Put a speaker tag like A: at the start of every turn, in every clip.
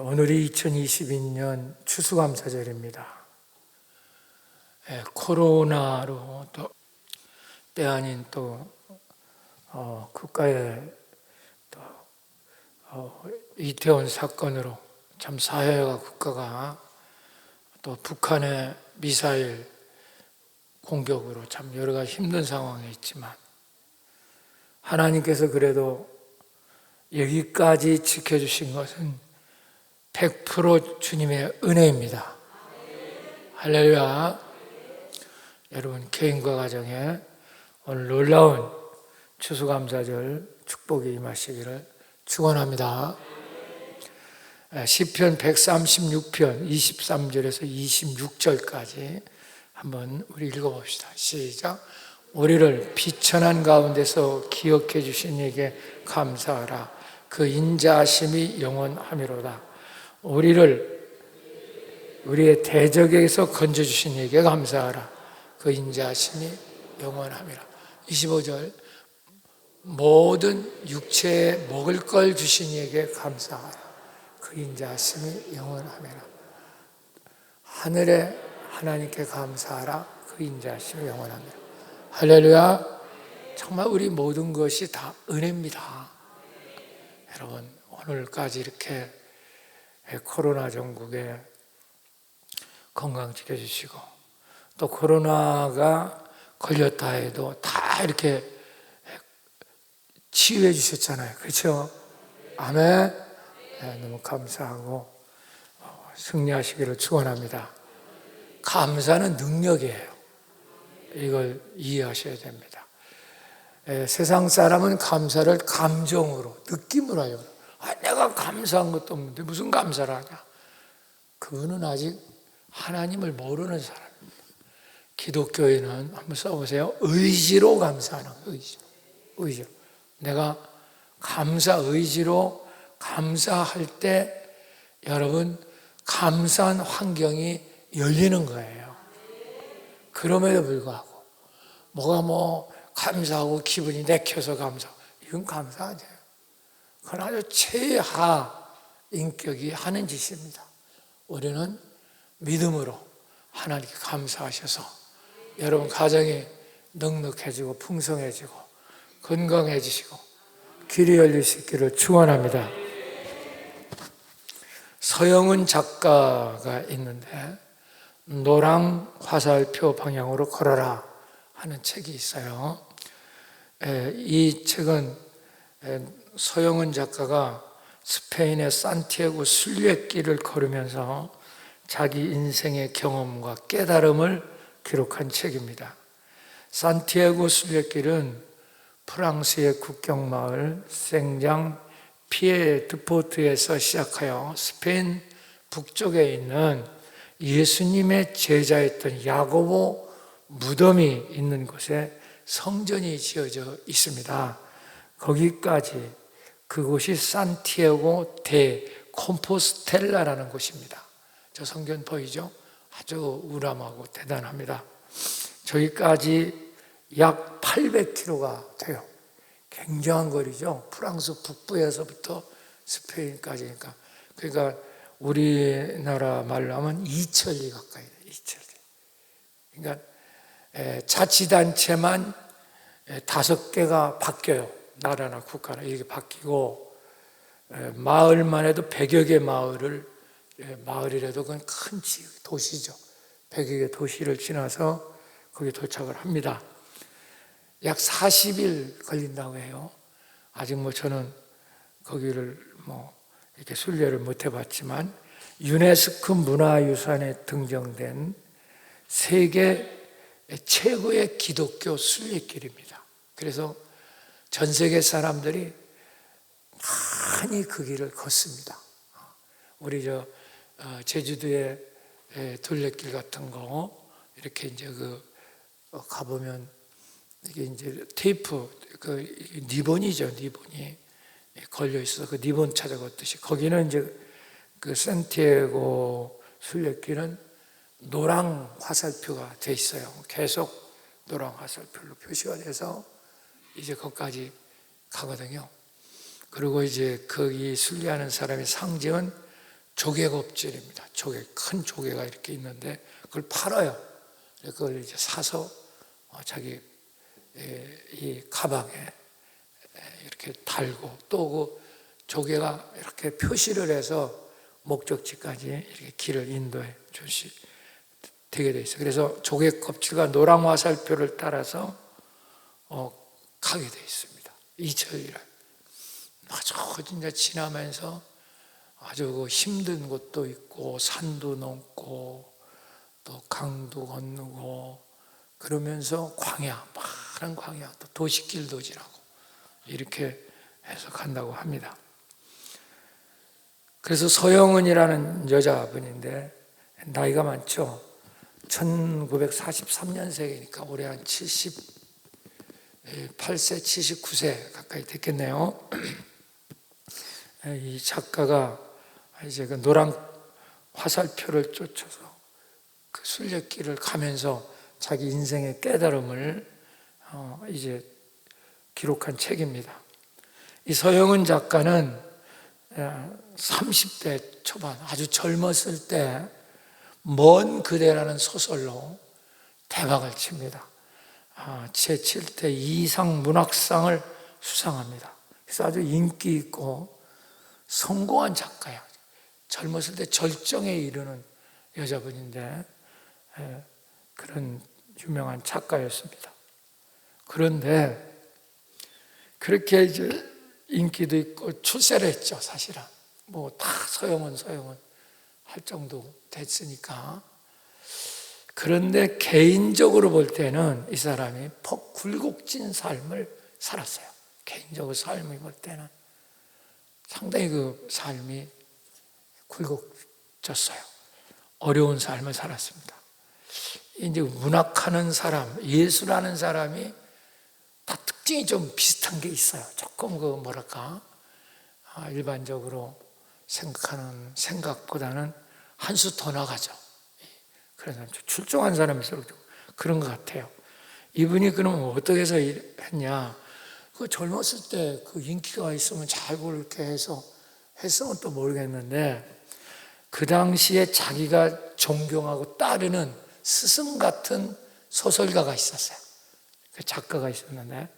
A: 오늘이 2022년 추수감사절입니다. 코로나로 또 때 아닌 또 국가의 또 이태원 사건으로 참 사회와 국가가 또 북한의 미사일 공격으로 참 여러 가지 힘든 상황에 있지만 하나님께서 그래도 여기까지 지켜주신 것은 100% 주님의 은혜입니다. 할렐루야. 여러분 개인과 가정에 오늘 놀라운 추수감사절 축복이 임하시기를 축원합니다. 시편 136편 23절에서 26절까지 한번 우리 읽어봅시다. 시작. 우리를 비천한 가운데서 기억해 주신 이에게 감사하라. 그 인자하심이 영원하미로다. 우리를 우리의 대적에서 건져주신 이에게 감사하라. 그 인자하심이 영원하미라. 25절. 모든 육체에 먹을 걸 주신 이에게 감사하라. 그 인자하심이 영원하미라. 하늘에 하나님께 감사하라. 그 인자하심이 영원하미라. 할렐루야. 정말 우리 모든 것이 다 은혜입니다. 여러분 오늘까지 이렇게 코로나 전국에 건강 지켜주시고 또 코로나가 걸렸다 해도 다 이렇게 치유해 주셨잖아요. 그렇죠? 아멘. 너무 감사하고 승리하시기를 축원합니다. 감사는 능력이에요. 이걸 이해하셔야 됩니다. 세상 사람은 감사를 감정으로, 느낌으로 하려고 해요. 내가 감사한 것도 없는데 무슨 감사를 하냐? 그거는 아직 하나님을 모르는 사람입니다. 기독교인은 한번 써보세요. 의지로 감사하는 거예요. 의지로. 내가 의지로 감사할 때 여러분 감사한 환경이 열리는 거예요. 그럼에도 불구하고 뭐가 감사하고 기분이 내켜서 감사하고 이건 감사 아니에요. 그건 아주 최하 인격이 하는 짓입니다. 우리는 믿음으로 하나님께 감사하셔서 여러분 가정이 넉넉해지고 풍성해지고 건강해지시고 길이 열릴 수 있기를 축원합니다. 서영은 작가가 있는데 노랑 화살표 방향으로 걸어라 하는 책이 있어요. 이 책은 서영은 작가가 스페인의 산티아고 순례길을 걸으면서 자기 인생의 경험과 깨달음을 기록한 책입니다. 산티아고 순례길은 프랑스의 국경 마을 생장 피에드포트에서 시작하여 스페인 북쪽에 있는 예수님의 제자였던 야고보 무덤이 있는 곳에 성전이 지어져 있습니다. 거기까지 그곳이 산티아고 데 콤포스텔라라는 곳입니다. 저 성전 보이죠? 아주 우람하고 대단합니다. 저기까지 약 800km가 돼요. 굉장한 거리죠. 프랑스 북부에서부터 스페인까지니까. 그러니까 우리나라 말로 하면 2천리 가까이 돼요. 2천리. 그러니까 자치단체만 5개가 바뀌어요. 나라나 국가나 이렇게 바뀌고 마을만 해도 100여 개 마을이라도 그건 큰 도시죠. 100여 개 도시를 지나서 거기 도착을 합니다. 약 40일 걸린다고 해요. 아직 저는 거기를 이렇게 순례를 못 해봤지만 유네스코 문화유산에 등정된 세계 최고의 기독교 순례길입니다. 그래서 전 세계 사람들이 많이 그 길을 걷습니다. 우리 제주도의 둘레길 같은 거 이렇게 이제 가보면 이게 이제 테이프 리본이죠. 리본이 걸려 있어서 그 리본 찾아 걷듯이 거기는 이제 그 산티아고 순례길은 노랑 화살표가 돼 있어요. 계속 노랑 화살표로 표시가 돼서 이제 거기까지 가거든요. 그리고 이제 거기 순례하는 사람의 상징은 조개 껍질입니다. 큰 조개가 이렇게 있는데 그걸 팔아요. 그걸 이제 사서 자기 이 가방에 이렇게 달고, 또 그 조개가 이렇게 표시를 해서 목적지까지 이렇게 길을 인도해 되게 돼 있어요. 그래서 조개 껍질과 노랑 화살표를 따라서 가게 돼 있습니다. 이 저희를 아주 진짜 지나면서 아주 그 힘든 곳도 있고 산도 넘고 또 강도 건너고 그러면서 광야, 많은 광야, 또 도시길도 지나고 이렇게 해서 간다고 합니다. 그래서 서영은이라는 여자분인데 나이가 많죠. 1943년생이니까 올해 한 78세, 79세 가까이 됐겠네요. 이 작가가 이제 그 노란 화살표를 쫓아서 그 순례길을 가면서 자기 인생의 깨달음을 이제 기록한 책입니다. 이 서영은 작가는 30대 초반, 아주 젊었을 때 먼 그대라는 소설로 대박을 칩니다. 제7대 이상 문학상을 수상합니다. 그래서 아주 인기 있고 성공한 작가야. 젊었을 때 절정에 이르는 여자분인데 그런 유명한 작가였습니다. 그런데 그렇게 이제 인기도 있고 출세를 했죠, 사실은. 뭐 다 서영은 할 정도 됐으니까. 그런데 개인적으로 볼 때는 이 사람이 폭 굴곡진 삶을 살았어요. 개인적으로 삶을 볼 때는 상당히 그 삶이 굴곡졌어요. 어려운 삶을 살았습니다. 이제 문학하는 사람, 예술하는 사람이 다 특징이 좀 비슷한 게 있어요. 조금 그 뭐랄까 일반적으로 생각하는 생각보다는 한 수 더 나가죠. 그래서 출중한 사람일수록 그런 것 같아요. 이분이 그럼 어떻게 해서 했냐? 그 젊었을 때 그 인기가 있으면 잘 그렇게 해서 했으면 또 모르겠는데 그 당시에 자기가 존경하고 따르는 스승 같은 소설가가 있었어요. 그 작가가 있었는데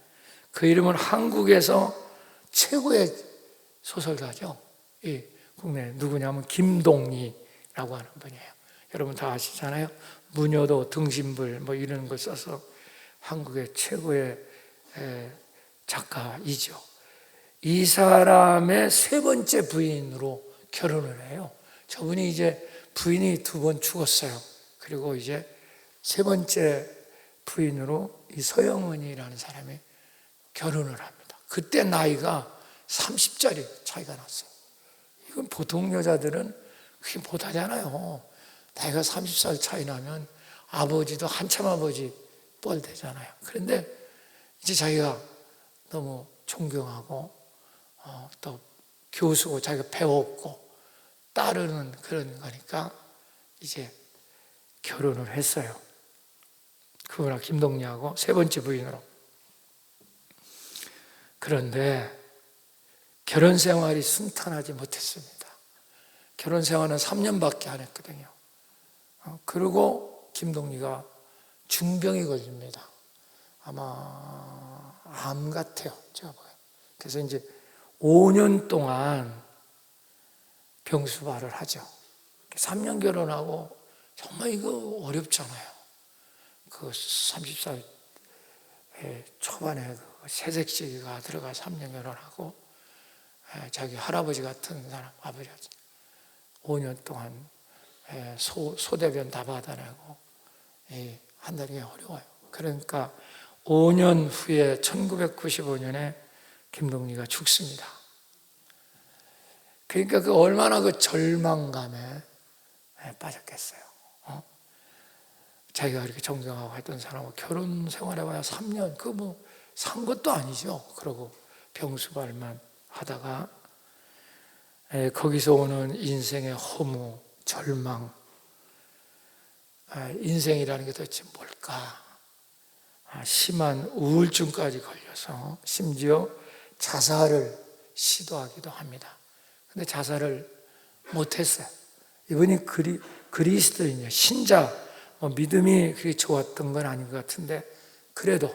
A: 그 이름은 한국에서 최고의 소설가죠. 이 국내 누구냐면 김동리라고 하는 분이에요. 여러분 다 아시잖아요. 무녀도 등신불 뭐 이런 걸 써서 한국의 최고의 작가이죠. 이 사람의 세 번째 부인으로 결혼을 해요. 저분이 이제 부인이 2번 죽었어요. 그리고 이제 세 번째 부인으로 이 서영은이라는 사람이 결혼을 합니다. 그때 나이가 30짜리 차이가 났어요. 이건 보통 여자들은 그게 못하잖아요. 나이가 30살 차이 나면 아버지도 한참 아버지 뻘 되잖아요. 그런데 이제 자기가 너무 존경하고 또 교수고 자기가 배웠고 따르는 그런 거니까 이제 결혼을 했어요. 그거랑 김동리하고 세 번째 부인으로. 그런데 결혼 생활이 순탄하지 못했습니다. 결혼 생활은 3년밖에 안 했거든요. 그리고 김동리가 중병이 걸립니다. 아마 암 같아요, 제가 봐요. 그래서 이제 5년 동안 병수발을 하죠. 3년 결혼하고 정말 이거 어렵잖아요. 그 30살 초반에 그 새색시기가 들어가 3년 결혼하고 자기 할아버지 같은 사람, 아버지 같은 5년 동안 소대변 다 받아내고 한다는 게 어려워요. 그러니까 5년 후에 1995년에 김동리가 죽습니다. 그러니까 그 얼마나 그 절망감에 빠졌겠어요. 자기가 이렇게 존경하고 했던 사람하고 결혼 생활해봐야 3년, 그거 뭐 산 것도 아니죠. 그러고 병수발만 하다가 거기서 오는 인생의 허무, 절망, 인생이라는 게 도대체 뭘까? 심한 우울증까지 걸려서 심지어 자살을 시도하기도 합니다. 근데 자살을 못했어요. 이분이 그리스도인이에요. 신자, 믿음이 그렇게 좋았던 건 아닌 것 같은데 그래도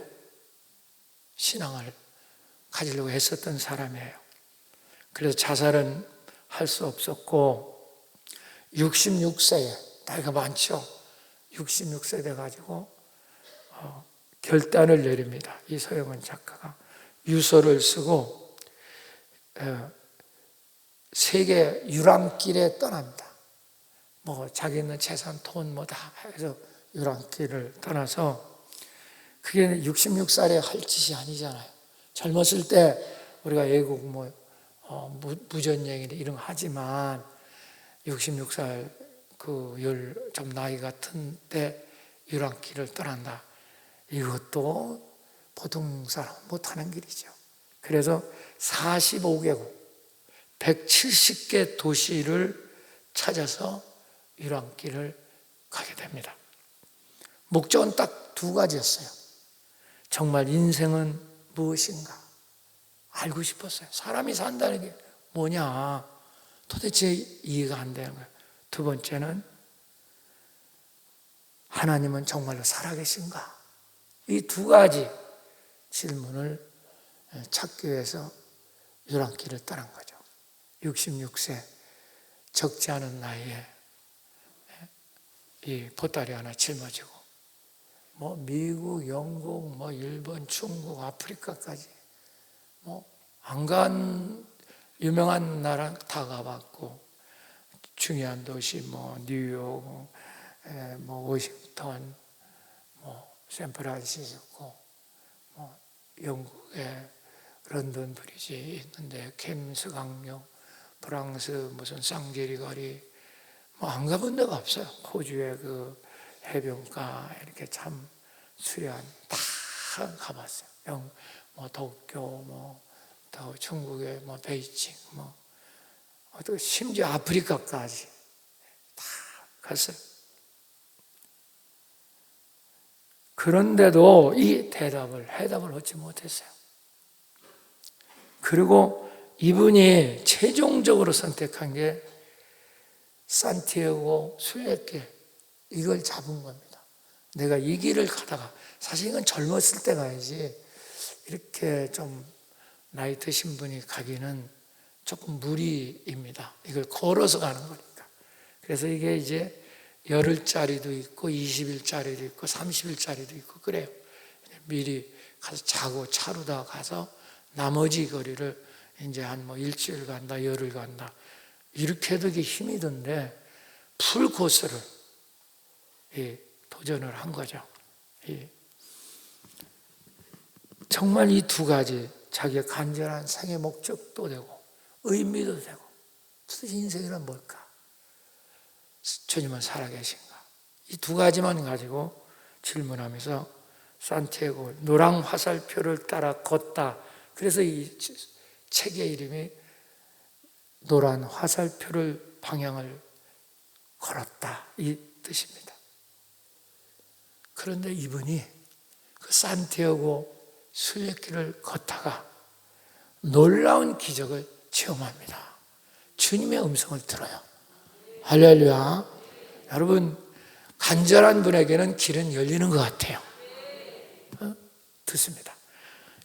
A: 신앙을 가지려고 했었던 사람이에요. 그래서 자살은 할 수 없었고 66세에 나이가 많죠. 66세 돼가지고 결단을 내립니다. 이 서영은 작가가 유서를 쓰고 세계 유랑길에 떠납니다. 자기 있는 재산, 돈 다 해서 유랑길을 떠나서 그게 66살에 할 짓이 아니잖아요. 젊었을 때 우리가 외국 무전여행 이런 거 하지만 66살 좀 나이 같은 때 유랑길을 떠난다. 이것도 보통 사람 못하는 길이죠. 그래서 45개국 170개 도시를 찾아서 유랑길을 가게 됩니다. 목적은 딱 두 가지였어요. 정말 인생은 무엇인가 알고 싶었어요. 사람이 산다는 게 뭐냐 도대체 이해가 안 되는 거예요. 두 번째는 하나님은 정말로 살아계신가? 이 두 가지 질문을 찾기 위해서 유랑길을 떠난 거죠. 66세 적지 않은 나이에 이 보따리 하나 짊어지고 미국, 영국, 일본, 중국, 아프리카까지 안 간 유명한 나라 다 가봤고 중요한 도시 뉴욕, 워싱턴, 샌프란시스코, 영국의 런던 브리지 있는데 켐스 강령, 프랑스 무슨 쌍제리 거리 안 가본 데가 없어요. 호주의 해변가 이렇게 참 수려한 다 가봤어요. 도쿄, 또 중국의 베이징, 또 심지어 아프리카까지 다 갔어요. 그런데도 이 해답을 얻지 못했어요. 그리고 이분이 최종적으로 선택한 게 산티아고 순례길 이걸 잡은 겁니다. 내가 이 길을 가다가 사실 이건 젊었을 때 가야지 이렇게 좀 나이 드신 분이 가기는 조금 무리입니다. 이걸 걸어서 가는 거니까. 그래서 이게 이제 열흘짜리도 있고 20일짜리도 있고 30일짜리도 있고 그래요. 미리 가서 자고 차로 다 가서 나머지 거리를 이제 한 일주일 간다, 열흘 간다 이렇게 해도 힘이 든데 풀 코스를 도전을 한 거죠. 정말 이 두 가지 자기의 간절한 생의 목적도 되고 의미도 되고 도대체 인생이란 뭘까? 주님은 살아계신가? 이 두 가지만 가지고 질문하면서 산티아고 노랑 화살표를 따라 걷다. 그래서 이 책의 이름이 노란 화살표를 방향을 걸었다 이 뜻입니다. 그런데 이분이 그 산티아고 순례길을 걷다가 놀라운 기적을 체험합니다. 주님의 음성을 들어요. 할렐루야. 여러분 간절한 분에게는 길은 열리는 것 같아요. 듣습니다.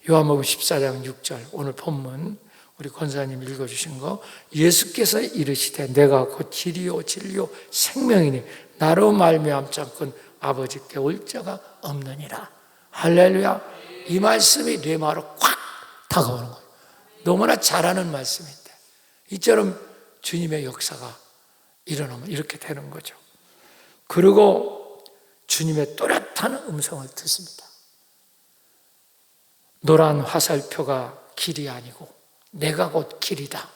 A: 요한복음 14장 6절 오늘 본문 우리 권사님 읽어주신 거 예수께서 이르시되 내가 곧 길이요 진리요 생명이니 나로 말미암지 않고는 아버지께 올 자가 없느니라. 할렐루야. 이 말씀이 뇌마로 콱 다가오는 거예요. 너무나 잘하는 말씀인데 이처럼 주님의 역사가 일어나면 이렇게 되는 거죠. 그리고 주님의 또렷한 음성을 듣습니다. 노란 화살표가 길이 아니고 내가 곧 길이다.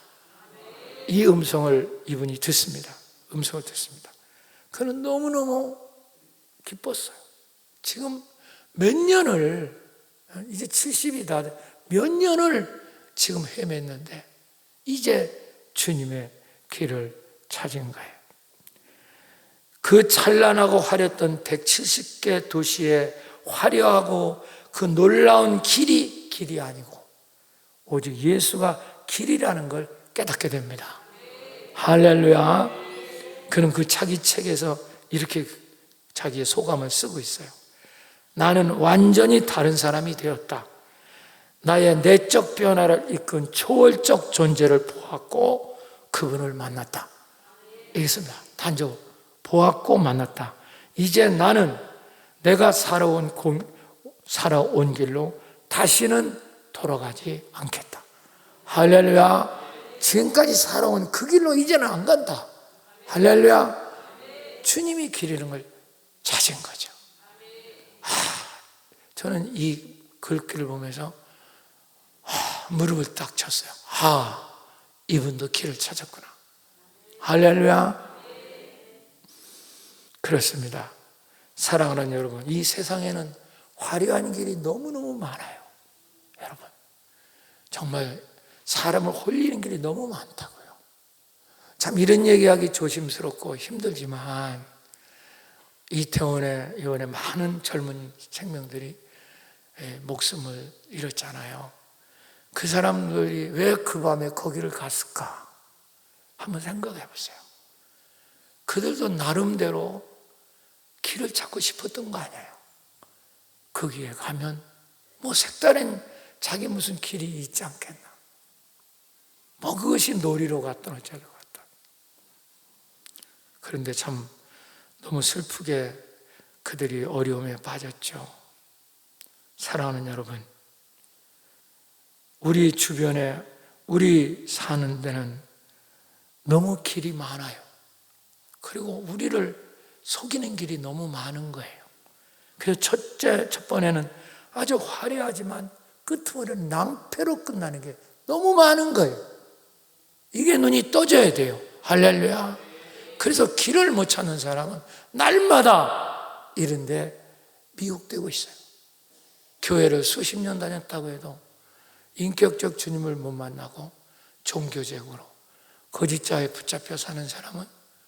A: 이 음성을 이분이 듣습니다. 음성을 듣습니다. 그는 너무너무 기뻤어요. 지금 몇 년을 이제 70이 다 몇 년을 지금 헤맸는데 이제 주님의 길을 찾은 거예요. 그 찬란하고 화려했던 170개 도시의 화려하고 그 놀라운 길이 아니고 오직 예수가 길이라는 걸 깨닫게 됩니다. 할렐루야. 그는 그 자기 책에서 이렇게 자기의 소감을 쓰고 있어요. 나는 완전히 다른 사람이 되었다. 나의 내적 변화를 이끈 초월적 존재를 보았고 그분을 만났다. 이겠습니다. 단적 보았고 만났다. 이제 나는 내가 살아온 길로 다시는 돌아가지 않겠다. 할렐루야. 지금까지 살아온 그 길로 이제는 안 간다. 할렐루야. 주님이 길 잃은 걸 찾은 거죠. 저는 이 글귀를 보면서 무릎을 딱 쳤어요. 이분도 길을 찾았구나. 할렐루야. 그렇습니다. 사랑하는 여러분, 이 세상에는 화려한 길이 너무너무 많아요. 여러분, 정말 사람을 홀리는 길이 너무 많다고요. 참 이런 얘기하기 조심스럽고 힘들지만 이태원에 이번에 많은 젊은 생명들이 목숨을 잃었잖아요. 그 사람들이 왜 그 밤에 거기를 갔을까? 한번 생각해 보세요. 그들도 나름대로 길을 찾고 싶었던 거 아니에요. 거기에 가면 뭐 색다른 자기 무슨 길이 있지 않겠나. 뭐 그것이 놀이로 갔던 어쩌고 갔던. 그런데 참 너무 슬프게 그들이 어려움에 빠졌죠. 사랑하는 여러분, 우리 주변에 우리 사는 데는 너무 길이 많아요. 그리고 우리를 속이는 길이 너무 많은 거예요. 그래서 첫 번에는 아주 화려하지만 끝머리는 낭패로 끝나는 게 너무 많은 거예요. 이게 눈이 떠져야 돼요. 할렐루야. 그래서 길을 못 찾는 사람은 날마다 이런데 미혹되고 있어요. 교회를 수십 년 다녔다고 해도 인격적 주님을 못 만나고 종교적으로 거짓자에 붙잡혀 사는 사람은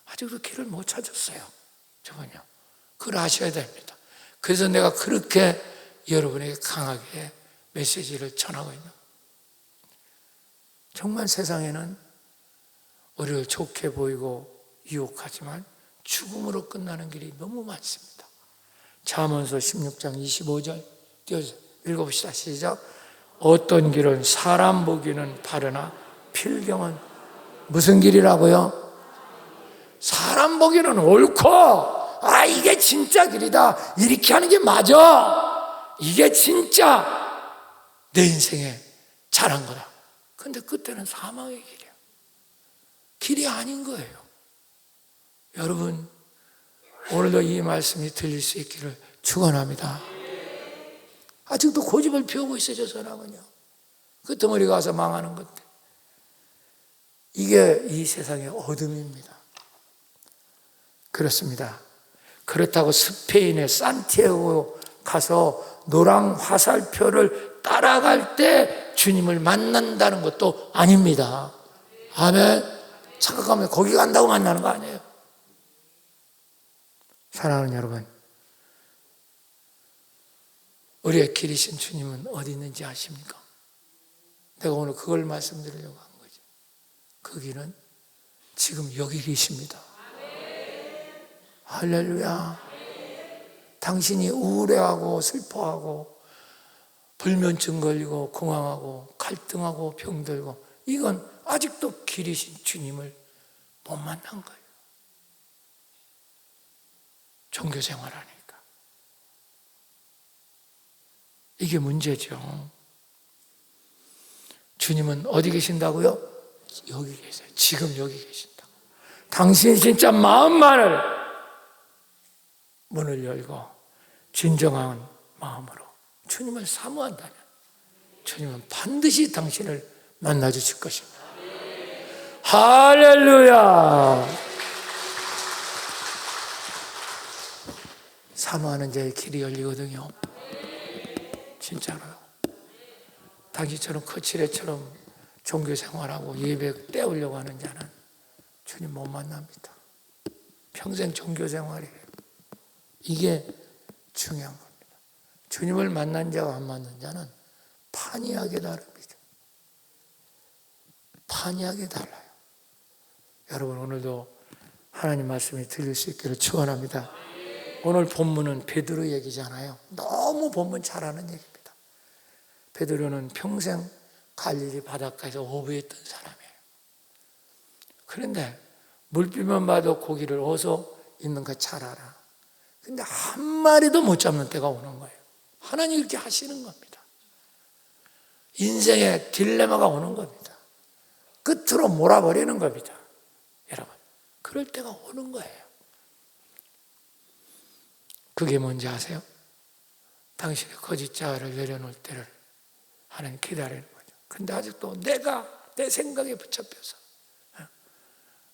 A: 아직도 길을 못 찾았어요. 저건요. 그걸 아셔야 됩니다. 그래서 내가 그렇게 여러분에게 강하게 메시지를 전하고 있는 거예요. 정말 세상에는 우리를 좋게 보이고 유혹하지만 죽음으로 끝나는 길이 너무 많습니다. 잠언서 16장 25절 띄워서 읽어봅시다. 시작. 어떤 길은 사람 보기는 바르나 필경은 무슨 길이라고요? 사람 보기는 옳고 이게 진짜 길이다. 이렇게 하는 게 맞아. 이게 진짜 내 인생에 잘한 거다. 근데 그때는 사망의 길이에요. 길이 아닌 거예요. 여러분, 오늘도 이 말씀이 들릴 수 있기를 축원합니다. 아직도 고집을 피우고 있어요, 저 사람은요. 그 덩어리 가서 망하는 건데. 이게 이 세상의 어둠입니다. 그렇습니다. 그렇다고 스페인의 산티아고 가서 노랑 화살표를 따라갈 때 주님을 만난다는 것도 아닙니다. 아멘. 착각하면 거기 간다고 만나는 거 아니에요. 사랑하는 여러분, 우리의 길이신 주님은 어디 있는지 아십니까? 내가 오늘 그걸 말씀드리려고 한 거죠. 그 길은 지금 여기 계십니다. 할렐루야. 당신이 우울해하고 슬퍼하고 불면증 걸리고 공황하고 갈등하고 병들고 이건 아직도 길이신 주님을 못 만난 거예요. 종교 생활하니까. 이게 문제죠. 주님은 어디 계신다고요? 여기 계세요. 지금 여기 계신다고. 당신이 진짜 마음만을 문을 열고 진정한 마음으로 주님을 사모한다면 주님은 반드시 당신을 만나 주실 것입니다. 할렐루야. 사모하는 자의 길이 열리거든요. 진짜로요. 당신처럼 거칠애처럼 종교 생활하고 예배 때우려고 하는 자는 주님 못 만납니다. 평생 종교 생활이에요. 이게 중요한 겁니다. 주님을 만난 자와 안 만난 자는 판이하게 다릅니다. 판이하게 달라요. 여러분 오늘도 하나님 말씀이 들릴 수 있기를 축원합니다. 오늘 본문은 베드로 얘기잖아요. 너무 본문 잘 아는 얘기입니다. 베드로는 평생 갈릴리 바닷가에서 어부했던 사람이에요. 그런데 물빛만 봐도 고기를 어디서 있는 거 잘 알아. 근데 한 마리도 못 잡는 때가 오는 거예요. 하나님 이렇게 하시는 겁니다. 인생의 딜레마가 오는 겁니다. 끝으로 몰아버리는 겁니다. 여러분, 그럴 때가 오는 거예요. 그게 뭔지 아세요? 당신의 거짓 자아를 내려놓을 때를 하나님 기다리는 거죠. 근데 아직도 내가 내 생각에 붙잡혀서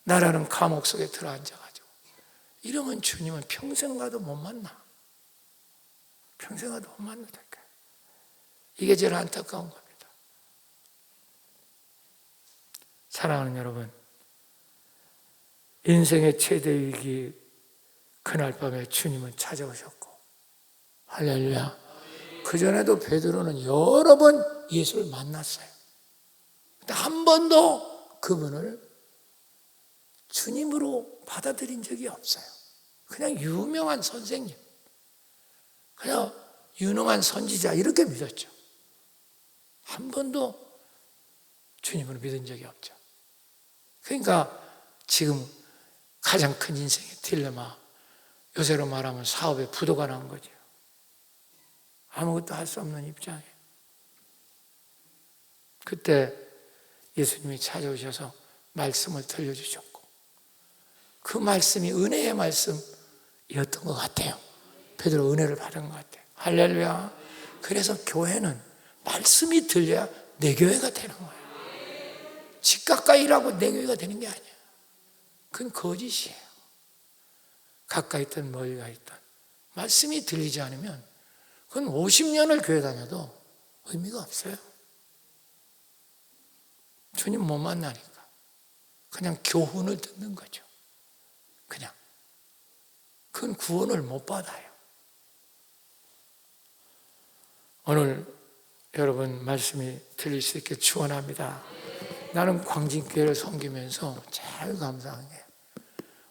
A: 나라는 감옥 속에 들어앉아가지고 이러면 주님은 평생 가도 못 만나. 평생 가도 못 만나니까. 이게 제일 안타까운 겁니다. 사랑하는 여러분, 인생의 최대 위기 그날 밤에 주님은 찾아오셨고, 할렐루야. 그전에도 베드로는 여러 번 예수를 만났어요. 근데 한 번도 그분을 주님으로 받아들인 적이 없어요. 그냥 유명한 선생님, 그냥 유능한 선지자 이렇게 믿었죠. 한 번도 주님으로 믿은 적이 없죠. 그러니까 지금 가장 큰 인생의 딜레마, 요새로 말하면 사업에 부도가 난 거죠. 아무것도 할 수 없는 입장에. 그때 예수님이 찾아오셔서 말씀을 들려주셨고, 그 말씀이 은혜의 말씀이었던 것 같아요. 베드로 은혜를 받은 것 같아요. 할렐루야. 그래서 교회는 말씀이 들려야 내 교회가 되는 거예요. 집 가까이 일하고 내 교회가 되는 게 아니야. 그건 거짓이에요. 가까이 있든 멀리가 있든 말씀이 들리지 않으면 그건 50년을 교회 다녀도 의미가 없어요. 주님 못 만나니까 그냥 교훈을 듣는 거죠. 그냥 그건 구원을 못 받아요. 오늘 여러분 말씀이 들릴 수 있게 축원합니다. 나는 광진교회를 섬기면서 제일 감사한 게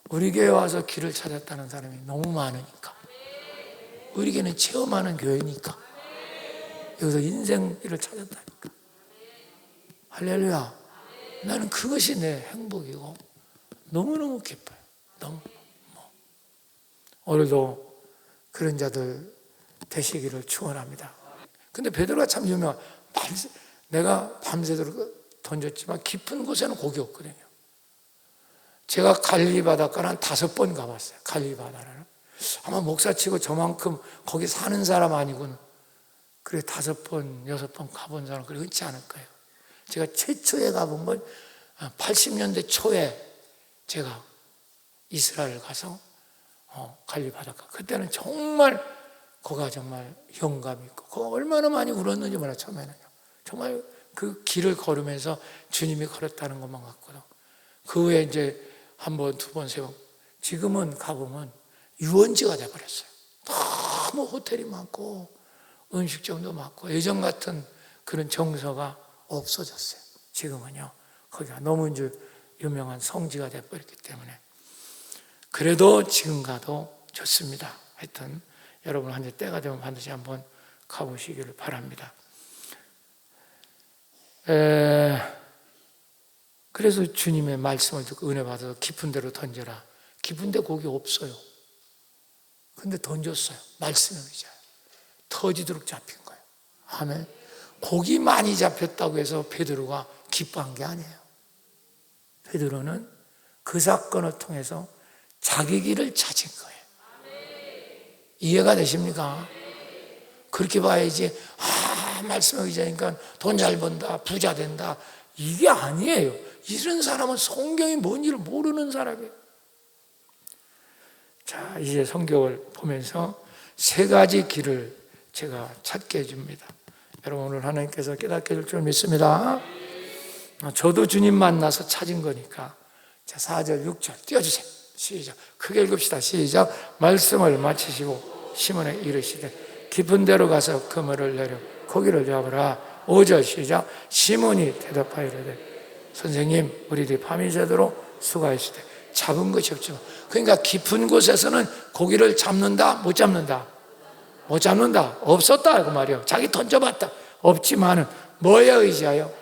A: 우리 교회 와서 길을 찾았다는 사람이 너무 많으니까, 우리 교회는 체험하는 교회니까 여기서 인생길을 찾았다니까. 할렐루야. 나는 그것이 내 행복이고 너무너무 기뻐요. 너무. 오늘도 그런 자들 되시기를 축원합니다. 근데 베드로가 참 유명한, 내가 밤새도록 던졌지만 깊은 곳에는 고기 없거든요. 제가 갈릴리 바닷가를 한 5번 가봤어요. 갈릴리 바다를. 아마 목사치고 저만큼 거기 사는 사람 아니고는 그래 5번, 6번 가본 사람 그리 흔치 않을 거예요. 제가 최초에 가본 건 80년대 초에 제가 이스라엘 가서 갈릴리 바닷가. 그때는 정말 거기가 정말 영감 있고 거기가 얼마나 많이 울었는지 몰라. 처음에는요. 정말 그 길을 걸으면서 주님이 걸었다는 것만 같거든. 그 후에 이제 한 번, 2번, 3번. 지금은 가보면 유원지가 돼버렸어요. 너무 호텔이 많고 음식점도 많고 예전 같은 그런 정서가 없어졌어요. 지금은요. 거기가 너무 이제 유명한 성지가 돼버렸기 때문에. 그래도 지금 가도 좋습니다. 하여튼 여러분 한 때가 되면 반드시 한번 가보시기를 바랍니다. 그래서 주님의 말씀을 듣고 은혜 받아서 깊은 데로 던져라. 깊은 데 고기 없어요. 근데 던졌어요. 말씀에 의지하여. 터지도록 잡힌 거예요. 아멘. 고기 많이 잡혔다고 해서 베드로가 기뻐한 게 아니에요. 베드로는 그 사건을 통해서 자기 길을 찾은 거예요. 이해가 되십니까? 그렇게 봐야지, 말씀에 의지하니까 돈 잘 번다, 부자 된다. 이게 아니에요. 이런 사람은 성경이 뭔지를 모르는 사람이에요. 자, 이제 성경을 보면서 3가지 길을 제가 찾게 해줍니다. 여러분 오늘 하나님께서 깨닫게 해줄 줄 믿습니다. 저도 주님 만나서 찾은 거니까. 자, 4절, 6절 띄워주세요. 시작. 크게 읽읍시다. 시작. 말씀을 마치시고 시몬에 이르시되 깊은 데로 가서 그물을 내려 고기를 잡으라. 5절 시작. 시몬이 대답하여 이르되 선생님, 우리들이 밤이 새도록 수가 있을 때 잡은 것이 없죠. 그러니까 깊은 곳에서는 고기를 잡는다? 못 잡는다? 못 잡는다. 없었다 그 말이에요. 자기 던져봤다. 없지만은 뭐에 의지하여?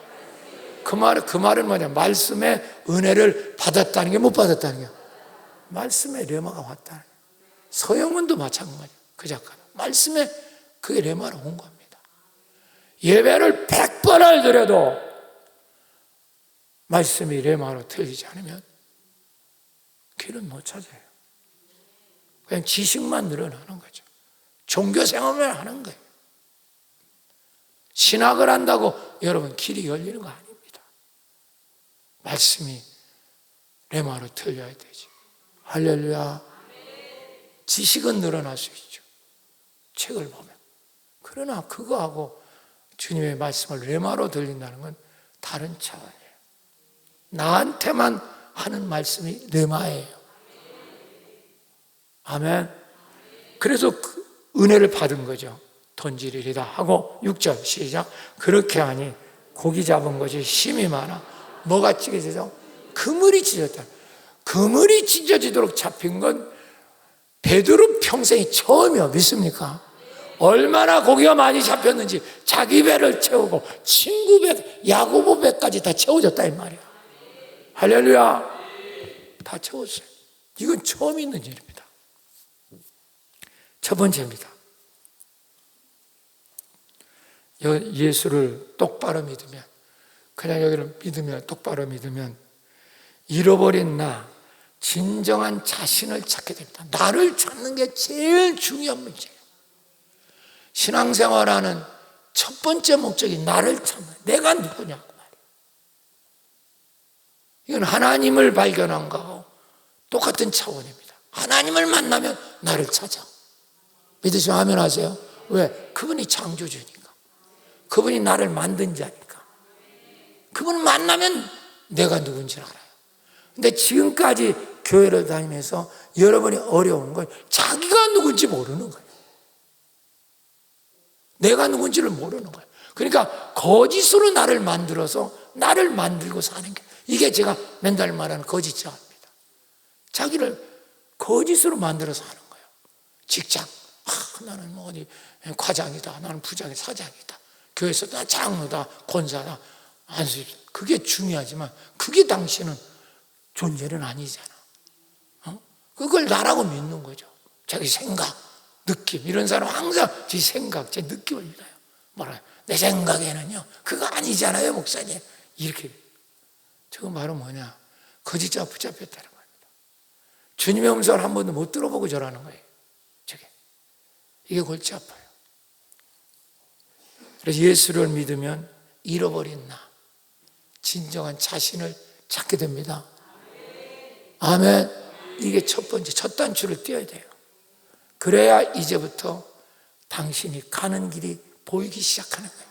A: 그 말은 뭐냐? 말씀의 은혜를 받았다는 게 못 받았다는 게 말씀의 레마가 왔다는 게. 서영은도 마찬가지예요. 그 작가는 말씀에 그게 레마로 온 겁니다. 예배를 100번을 드려도 말씀이 레마로 들리지 않으면 길은 못 찾아요. 그냥 지식만 늘어나는 거죠. 종교 생활만 하는 거예요. 신학을 한다고 여러분 길이 열리는 거 아닙니다. 말씀이 레마로 들려야 되지. 할렐루야. 지식은 늘어날 수 있죠. 책을 보면. 그러나 그거하고 주님의 말씀을 레마로 들린다는 건 다른 차원이에요. 나한테만 하는 말씀이 레마예요. 아멘. 그래서 그 은혜를 받은 거죠. 던지리리다 하고 6절 시작. 그렇게 하니 고기 잡은 것이 힘이 많아 뭐가 찢어지죠? 그물이 찢어졌다. 그물이 찢어지도록 잡힌 건 베드로 평생이 처음이요. 믿습니까? 얼마나 고기가 많이 잡혔는지 자기 배를 채우고 친구 배, 야고보 배까지 다 채워졌다 이 말이야. 할렐루야. 다 채웠어요. 이건 처음 있는 일입니다. 첫 번째입니다. 예수를 똑바로 믿으면, 그냥 여기를 믿으면, 똑바로 믿으면 잃어버린 나, 진정한 자신을 찾게 됩니다. 나를 찾는 게 제일 중요한 문제예요. 신앙생활하는 첫 번째 목적이 나를 찾는, 내가 누구냐고 말이에요. 이건 하나님을 발견한 거하고 똑같은 차원입니다. 하나님을 만나면 나를 찾아. 믿으시면 아멘 하세요. 왜? 그분이 창조주니까. 그분이 나를 만든 자니까. 그분 만나면 내가 누군지 알아요. 근데 지금까지 교회를 다니면서 여러분이 어려운 건 자기가 누군지 모르는 거예요. 내가 누군지를 모르는 거예요. 그러니까 거짓으로 나를 만들어서 나를 만들고 사는 게, 이게 제가 맨날 말하는 거짓자입니다. 자기를 거짓으로 만들어서 하는 거예요. 직장, 나는 뭐 어디 과장이다, 나는 부장이 사장이다, 교회에서 나 장로다, 권사다, 안수입니다. 그게 중요하지만 그게 당신은 존재는 아니잖아. 그걸 나라고 믿는 거죠. 자기 생각, 느낌. 이런 사람 항상 제 생각, 제 느낌을 믿어요. 뭐라, 내 생각에는요 그거 아니잖아요 목사님. 이렇게. 저거 바로 뭐냐? 거짓자 붙잡혔다는 겁니다. 주님의 음성을 한 번도 못 들어보고 저라는 거예요. 저게. 이게 골치 아파요. 그래서 예수를 믿으면 잃어버린 나, 진정한 자신을 찾게 됩니다. 아멘. 이게 첫 번째, 첫 단추를 띄어야 돼요. 그래야 이제부터 당신이 가는 길이 보이기 시작하는 거예요.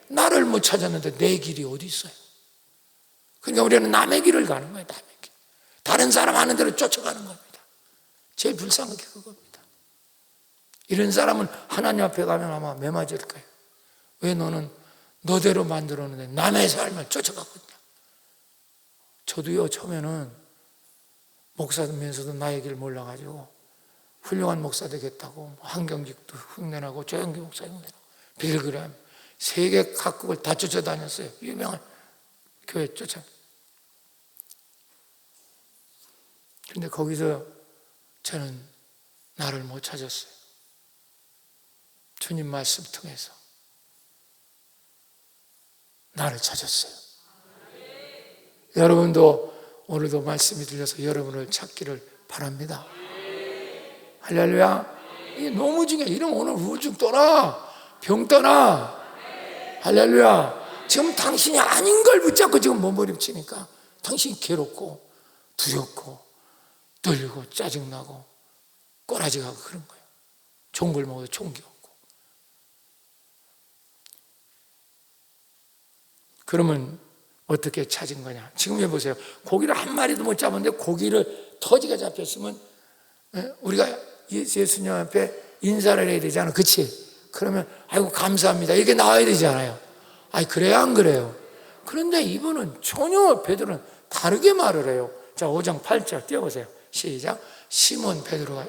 A: 나를 못 찾았는데 내 길이 어디 있어요? 그러니까 우리는 남의 길을 가는 거예요. 남의 길. 다른 사람 하는 대로 쫓아가는 겁니다. 제일 불쌍한 게 그겁니다. 이런 사람은 하나님 앞에 가면 아마 매 맞을 거예요. 왜 너는 너대로 만들었는데 남의 삶을 쫓아가고 있냐? 저도요, 처음에는 목사면서도 나의 길 몰라가지고 훌륭한 목사 되겠다고 한경직도 흉내나고 조영기 목사 흉내나고 빌그램 세계 각국을 다 쫓아다녔어요. 유명한 교회 쫓아. 근데 거기서 저는 나를 못 찾았어요. 주님 말씀 통해서 나를 찾았어요. 여러분도 오늘도 말씀이 들려서 여러분을 찾기를 바랍니다. 할렐루야. 이게 너무 중요해. 이러면 오늘 우울증 떠나, 병 떠나. 할렐루야. 지금 당신이 아닌 걸 붙잡고 지금 몸부림치니까 당신이 괴롭고 두렵고 떨리고 짜증나고 꼬라지가고 그런 거예요. 좋은 걸 먹어도 좋은 게 없고. 그러면 어떻게 찾은 거냐? 지금 해보세요. 고기를 한 마리도 못 잡았는데 고기를 터지게 잡혔으면 우리가 예수님 앞에 인사를 해야 되잖아. 그치? 그러면 아이고 감사합니다 이게 나와야 되잖아요. 아니 그래야 안 그래요? 그런데 이분은 전혀, 베드로는 다 다르게 말을 해요. 자, 5장 8절 띄워보세요. 시작. 시몬 베드로가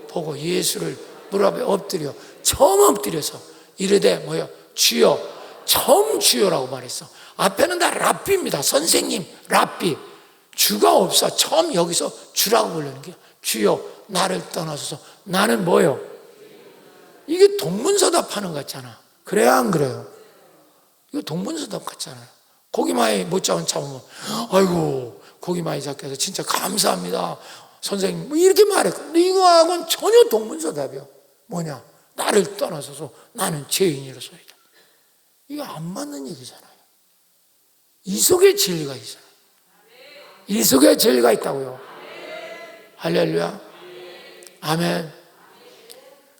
A: 보고 예수를 물 앞에 엎드려 처음 엎드려서 이르되 뭐요? 주여. 처음 주여라고 말했어. 앞에는 다 랍비입니다. 선생님, 랍비. 주가 없어. 처음 여기서 주라고 부르는 게 주여 나를 떠나소서. 나는 뭐요? 이게 동문서답하는 것 같잖아. 그래야 안 그래요? 이거 동문서답 같잖아요. 고기 많이 못 잡으면 아이고 고기 많이 잡게 해서 진짜 감사합니다 선생님 뭐 이렇게 말했고, 근데 이거하고는 전혀 동문서답이요. 뭐냐? 나를 떠나서서 나는 죄인이로소이다. 이거 안 맞는 얘기잖아요. 이 속에 진리가 있어요. 이 속에 진리가 있다고요. 할렐루야. 아멘.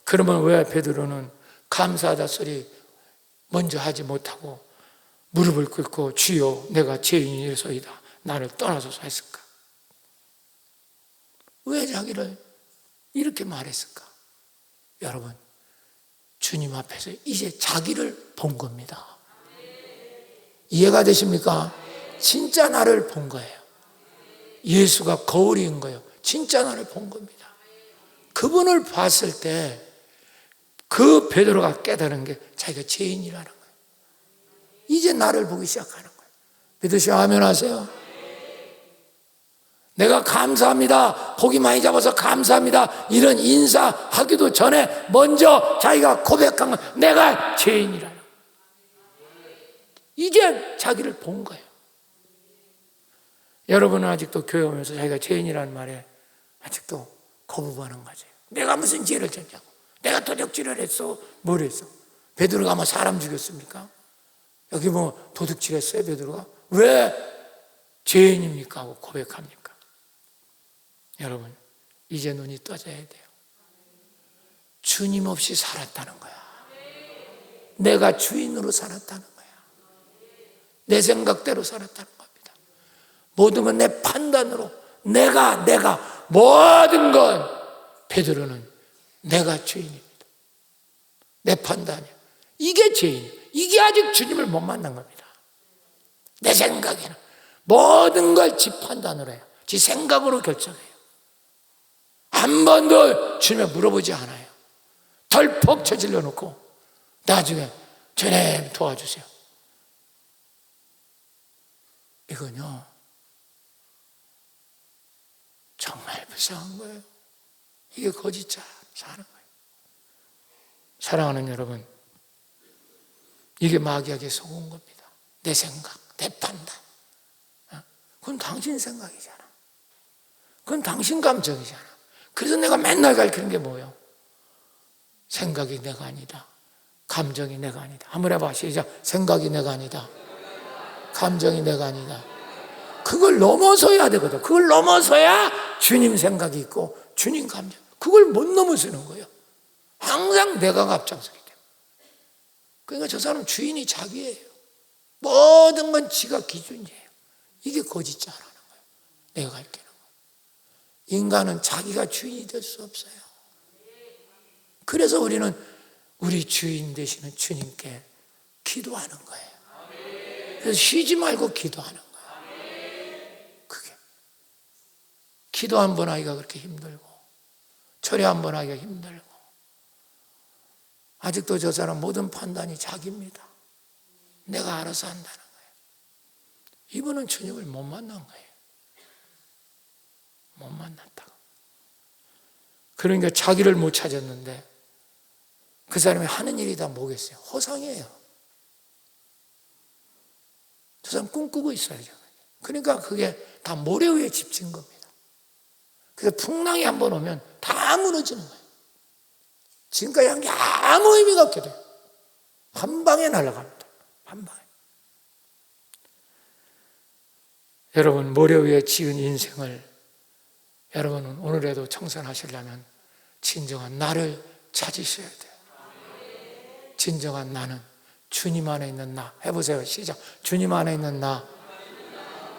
A: 그러면 왜 베드로는 감사하다 소리 먼저 하지 못하고 무릎을 꿇고 주여 내가 죄인이로소이다 나를 떠나소서 했을까? 왜 자기를 이렇게 말했을까? 여러분, 주님 앞에서 이제 자기를 본 겁니다. 이해가 되십니까? 진짜 나를 본 거예요. 예수가 거울인 거예요. 진짜 나를 본 겁니다. 그분을 봤을 때 그 베드로가 깨달은 게 자기가 죄인이라는 거예요. 이제 나를 보기 시작하는 거예요. 믿으시면 아멘 하세요. 내가 감사합니다. 고기 많이 잡아서 감사합니다. 이런 인사하기도 전에 먼저 자기가 고백한 건 내가 죄인이라는 거예요. 이제 자기를 본 거예요. 여러분은 아직도 교회 오면서 자기가 죄인이라는 말에 아직도 거부하는 거죠. 내가 무슨 죄를 졌냐고. 내가 도둑질을 했어. 뭘 했어? 베드로가 뭐 사람 죽였습니까? 여기 뭐 도둑질했어요 베드로가? 왜 죄인입니까? 하고 고백합니까? 여러분, 이제 눈이 떠져야 돼요. 주님 없이 살았다는 거야. 내가 주인으로 살았다는 거야. 내 생각대로 살았다는 겁니다. 모든 건 내 판단으로 내가 모든 건 베드로는 내가 죄인입니다. 내 판단이야. 이게 죄인. 이게 아직 주님을 못 만난 겁니다. 내 생각에는 모든 걸 지 판단으로 해요. 지 생각으로 결정해요. 한 번도 주님을 물어보지 않아요. 덜컥 저질러 놓고 나중에 주님 도와주세요. 이건요 정말 불쌍한 거예요. 이게 거짓자 사는 거예요. 사랑하는 여러분, 이게 마귀에게 속은 겁니다. 내 생각, 내 판단. 그건 당신 생각이잖아. 그건 당신 감정이잖아. 그래서 내가 맨날 가르치는 게 뭐예요? 생각이 내가 아니다. 감정이 내가 아니다. 한번 해봐. 시작. 생각이 내가 아니다. 감정이 내가 아니다. 그걸 넘어서야 되거든. 그걸 넘어서야 주님 생각이 있고 주님 감정. 그걸 못 넘어서는 거예요. 항상 내가 앞장서기 때문에. 그러니까 저 사람 주인이 자기예요. 모든 건 지가 기준이에요. 이게 거짓자라는 거예요. 내가 가르치는 거예요. 인간은 자기가 주인이 될 수 없어요. 그래서 우리는 우리 주인 되시는 주님께 기도하는 거예요. 그래서 쉬지 말고 기도하는 거예요. 그게 기도 한 번 하기가 그렇게 힘들고 철회 한 번 하기가 힘들고 아직도 저 사람 모든 판단이 자기입니다. 내가 알아서 한다는 거예요. 이분은 주님을 못 만난 거예요. 못 만났다고. 그러니까 자기를 못 찾았는데 그 사람이 하는 일이 다 뭐겠어요? 허상이에요. 저 사람 꿈꾸고 있어요. 그러니까 그게 다 모래 위에 집진 겁니다. 그래서 풍랑이 한번 오면 다 무너지는 거예요. 지금까지 한 게 아무 의미가 없게 돼요. 한 방에 날아갑니다. 한 방에. 여러분, 모래 위에 지은 인생을 여러분은 오늘에도 청산하시려면 진정한 나를 찾으셔야 돼요. 진정한 나는 주님 안에 있는 나. 해보세요. 시작. 주님 안에 있는 나.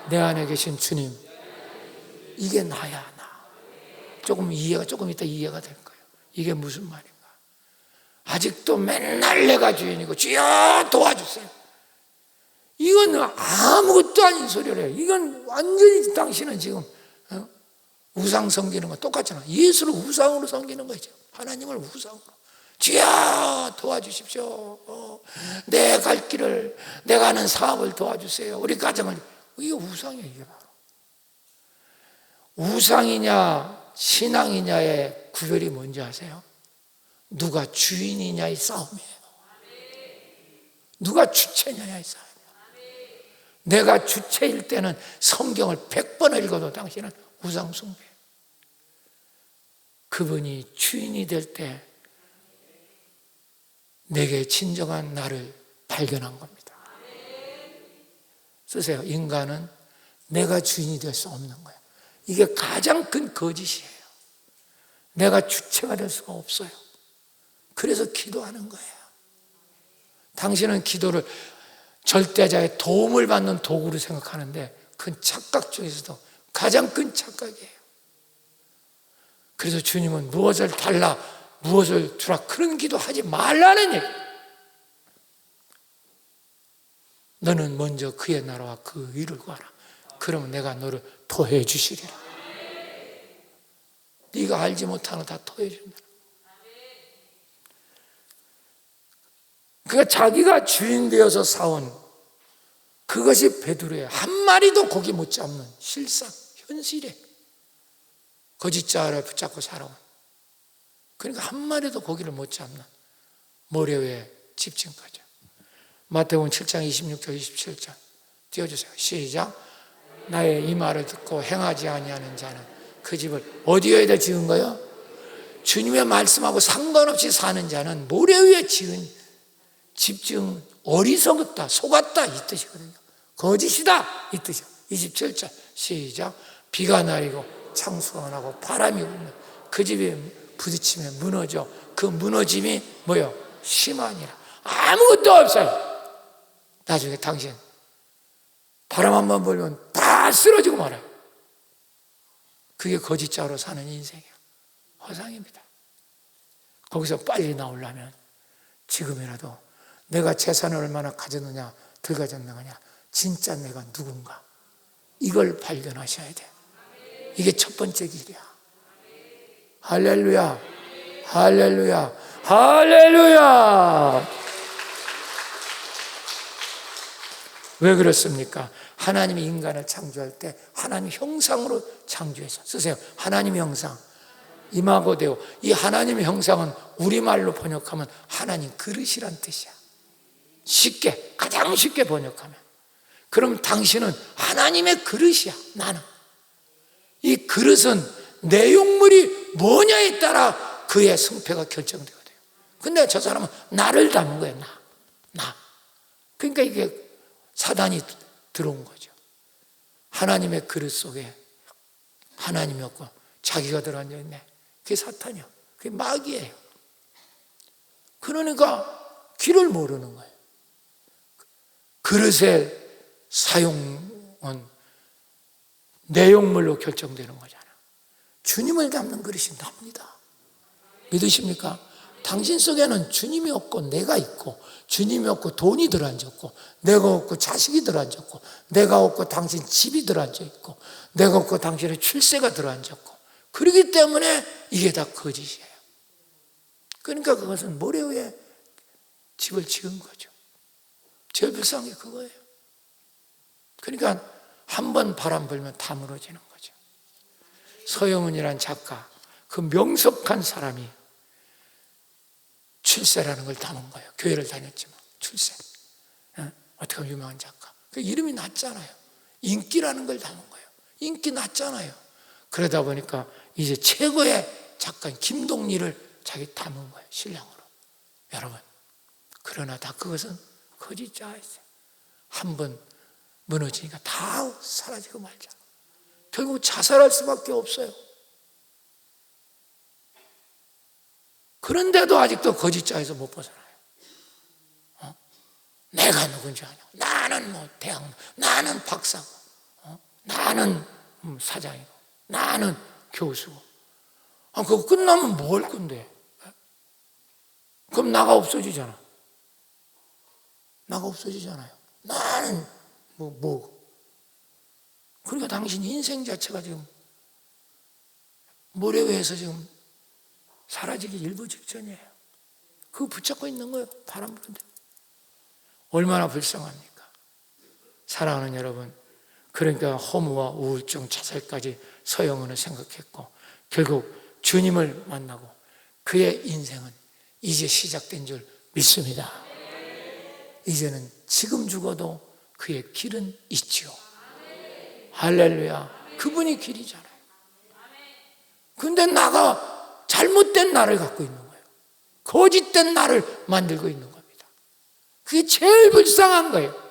A: 내 안에 계신 주님. 이게 나야, 나. 조금 이따 이해가 될 거예요. 이게 무슨 말인가? 아직도 맨날 내가 주인이고 주여 도와주세요. 이건 아무것도 아닌 소리를 해요. 이건 완전히 당신은 지금 우상 섬기는 거 똑같잖아. 예수를 우상으로 섬기는 거죠. 하나님을 우상으로. 주여 도와주십시오. 내 갈 길을, 내가 하는 사업을 도와주세요. 우리 가정을. 이게 우상이에요. 이게 바로 우상이냐 신앙이냐의 구별이 뭔지 아세요? 누가 주인이냐의 싸움이에요. 누가 주체냐의 싸움이에요. 내가 주체일 때는 성경을 100번을 읽어도 당신은 우상 숭배. 그분이 주인이 될 때 내게 진정한 나를 발견한 겁니다. 쓰세요. 인간은 내가 주인이 될 수 없는 거예요. 이게 가장 큰 거짓이에요. 내가 주체가 될 수가 없어요. 그래서 기도하는 거예요. 당신은 기도를 절대자의 도움을 받는 도구로 생각하는데 그 착각 중에서도 가장 큰 착각이에요. 그래서 주님은 무엇을 달라, 무엇을 주라 그런 기도하지 말라는 얘기. 너는 먼저 그의 나라와 그 의를 구하라. 그러면 내가 너를 토해 주시리라. 네가 알지 못하는 거 다 토해 준다. 그러니까 자기가 주인 되어서 사온 그것이 베드로예요. 한 마리도 고기 못 잡는 실상, 현실에 거짓자를 붙잡고 살아온. 그러니까 한 마리도 고기를 못 잡는 모래 위에 집진거죠. 마태복음 7장 26절 27절 띄워주세요. 시작. 나의 이 말을 듣고 행하지 아니하는 자는 그 집을 어디에다 지은 거요? 주님의 말씀하고 상관없이 사는 자는 모래 위에 지은 집 지은 어리석었다, 속았다 이 뜻이거든요. 거짓이다 이 뜻이요. 27절 시작. 비가 내리고 창수가 나고 바람이 불면 그 집이 부딪히며 무너져 그 무너짐이 뭐요? 심하니라. 아무것도 없어요. 나중에 당신 바람 한번 불면 다 쓰러지고 말아요. 그게 거짓자로 사는 인생이에요. 허상입니다. 거기서 빨리 나오려면 지금이라도 내가 재산을 얼마나 가졌느냐 덜 가졌느냐 진짜 내가 누군가 이걸 발견하셔야 돼. 이게 첫 번째 길이야. 할렐루야 할렐루야 할렐루야. 왜 그렇습니까? 하나님이 인간을 창조할 때 하나님 형상으로 창조해서 쓰세요. 하나님 형상 임하고 되어. 이 하나님의 형상은 우리말로 번역하면 하나님 그릇이란 뜻이야. 쉽게, 가장 쉽게 번역하면. 그럼 당신은 하나님의 그릇이야. 나는 이 그릇은 내용물이 뭐냐에 따라 그의 승패가 결정되거든요. 근데 저 사람은 나를 담은 거예요. 나. 그러니까 이게 사단이 들어온 거죠. 하나님의 그릇 속에 하나님이 없고 자기가 들어앉아 있네. 그게 사탄이야. 그게 마귀예요. 그러니까 길을 모르는 거예요. 그릇의 사용은 내용물로 결정되는 거잖아. 주님을 담는 그릇이 납니다. 믿으십니까? 당신 속에는 주님이 없고 내가 있고, 주님이 없고 돈이 들어앉았고, 내가 없고 자식이 들어앉았고, 내가 없고 당신 집이 들어앉아 있고, 내가 없고 당신의 출세가 들어앉았고, 그렇기 때문에 이게 다 거짓이에요. 그러니까 그것은 모래 위에 집을 지은 거죠. 제일 불쌍한 게 그거예요. 그러니까 한 번 바람 불면 다 무너지는 거죠. 서영은이라는 작가, 그 명석한 사람이 출세라는 걸 담은 거예요. 교회를 다녔지만 출세. 어떻게 하면 유명한 작가. 그 이름이 났잖아요. 인기라는 걸 담은 거예요. 인기 났잖아요. 그러다 보니까 이제 최고의 작가인 김동리를 자기 담은 거예요. 신랑으로. 여러분, 그러나 다 그것은 거짓자였어요. 한 번 무너지니까 다 사라지고 말잖아. 결국 자살할 수밖에 없어요. 그런데도 아직도 거짓자에서 못 벗어나요. 내가 누군지 아냐. 나는 뭐 대학, 나는 박사고, 나는 사장이고, 나는 교수고. 그거 끝나면 뭐 할 건데? 그럼 나가 없어지잖아. 나가 없어지잖아요. 나는 그러니까 당신 인생 자체가 지금 모래 위에서 지금 사라지기 일부 직전이에요. 그거 붙잡고 있는 거예요. 바람 부는데. 얼마나 불쌍합니까? 사랑하는 여러분, 그러니까 허무와 우울증, 자살까지 서영은을 생각했고 결국 주님을 만나고 그의 인생은 이제 시작된 줄 믿습니다. 이제는 지금 죽어도 그의 길은 있지요. 할렐루야. 그분이 길이잖아요. 근데 나가 잘못된 나를 갖고 있는 거예요. 거짓된 나를 만들고 있는 겁니다. 그게 제일 불쌍한 거예요.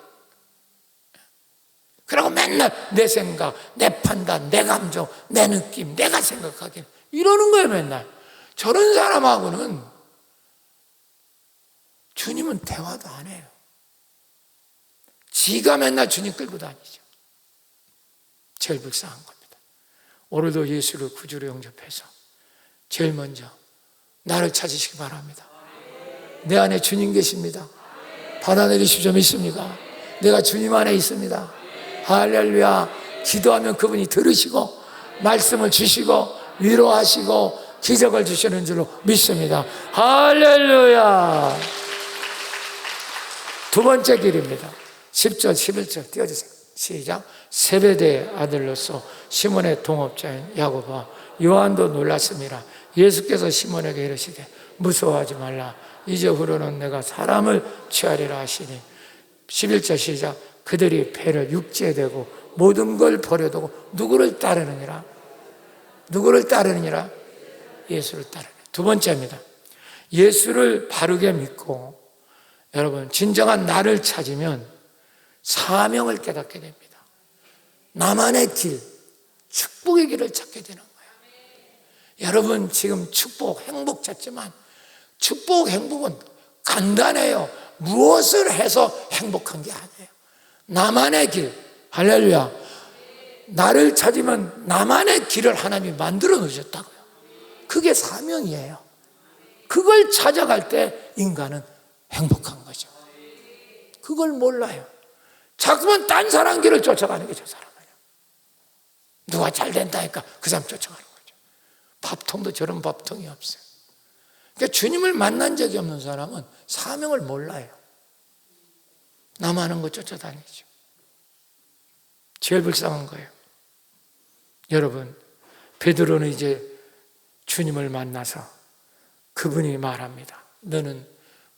A: 그리고 맨날 내 생각, 내 판단, 내 감정, 내 느낌, 내가 생각하기는 이러는 거예요. 맨날. 저런 사람하고는 주님은 대화도 안 해요. 지가 맨날 주님 끌고 다니죠. 제일 불쌍한 겁니다. 오늘도 예수를 구주로 영접해서 제일 먼저 나를 찾으시기 바랍니다. 내 안에 주님 계십니다. 받아내리십시오. 믿습니까? 내가 주님 안에 있습니다. 할렐루야. 기도하면 그분이 들으시고 말씀을 주시고 위로하시고 기적을 주시는 줄로 믿습니다. 할렐루야. 두 번째 길입니다. 10절 11절 띄워주세요. 시작. 세베대의 아들로서 시몬의 동업자인 야고보와 요한도 놀랐습니다. 예수께서 시몬에게 이르시되 무서워하지 말라. 이제후로는 내가 사람을 취하리라 하시니 11절 시작. 그들이 배를 육지에 대고 모든 걸 버려두고 누구를 따르느니라? 누구를 따르느니라? 예수를 따르느니라. 두 번째입니다. 예수를 바르게 믿고 여러분 진정한 나를 찾으면 사명을 깨닫게 됩니다. 나만의 길, 축복의 길을 찾게 되는 거예요. 여러분 지금 축복, 행복 찾지만 축복, 행복은 간단해요. 무엇을 해서 행복한 게 아니에요. 나만의 길, 할렐루야. 나를 찾으면 나만의 길을 하나님이 만들어 놓으셨다고요. 그게 사명이에요. 그걸 찾아갈 때 인간은 행복한 거죠. 그걸 몰라요. 자꾸만 딴 사람 길을 쫓아가는 게 저 사람이에요. 누가 잘 된다니까 그 사람 쫓아가는 거죠. 밥통도 저런 밥통이 없어요. 그러니까 주님을 만난 적이 없는 사람은 사명을 몰라요. 남하는 거 쫓아다니죠. 제일 불쌍한 거예요. 여러분, 베드로는 이제 주님을 만나서 그분이 말합니다. 너는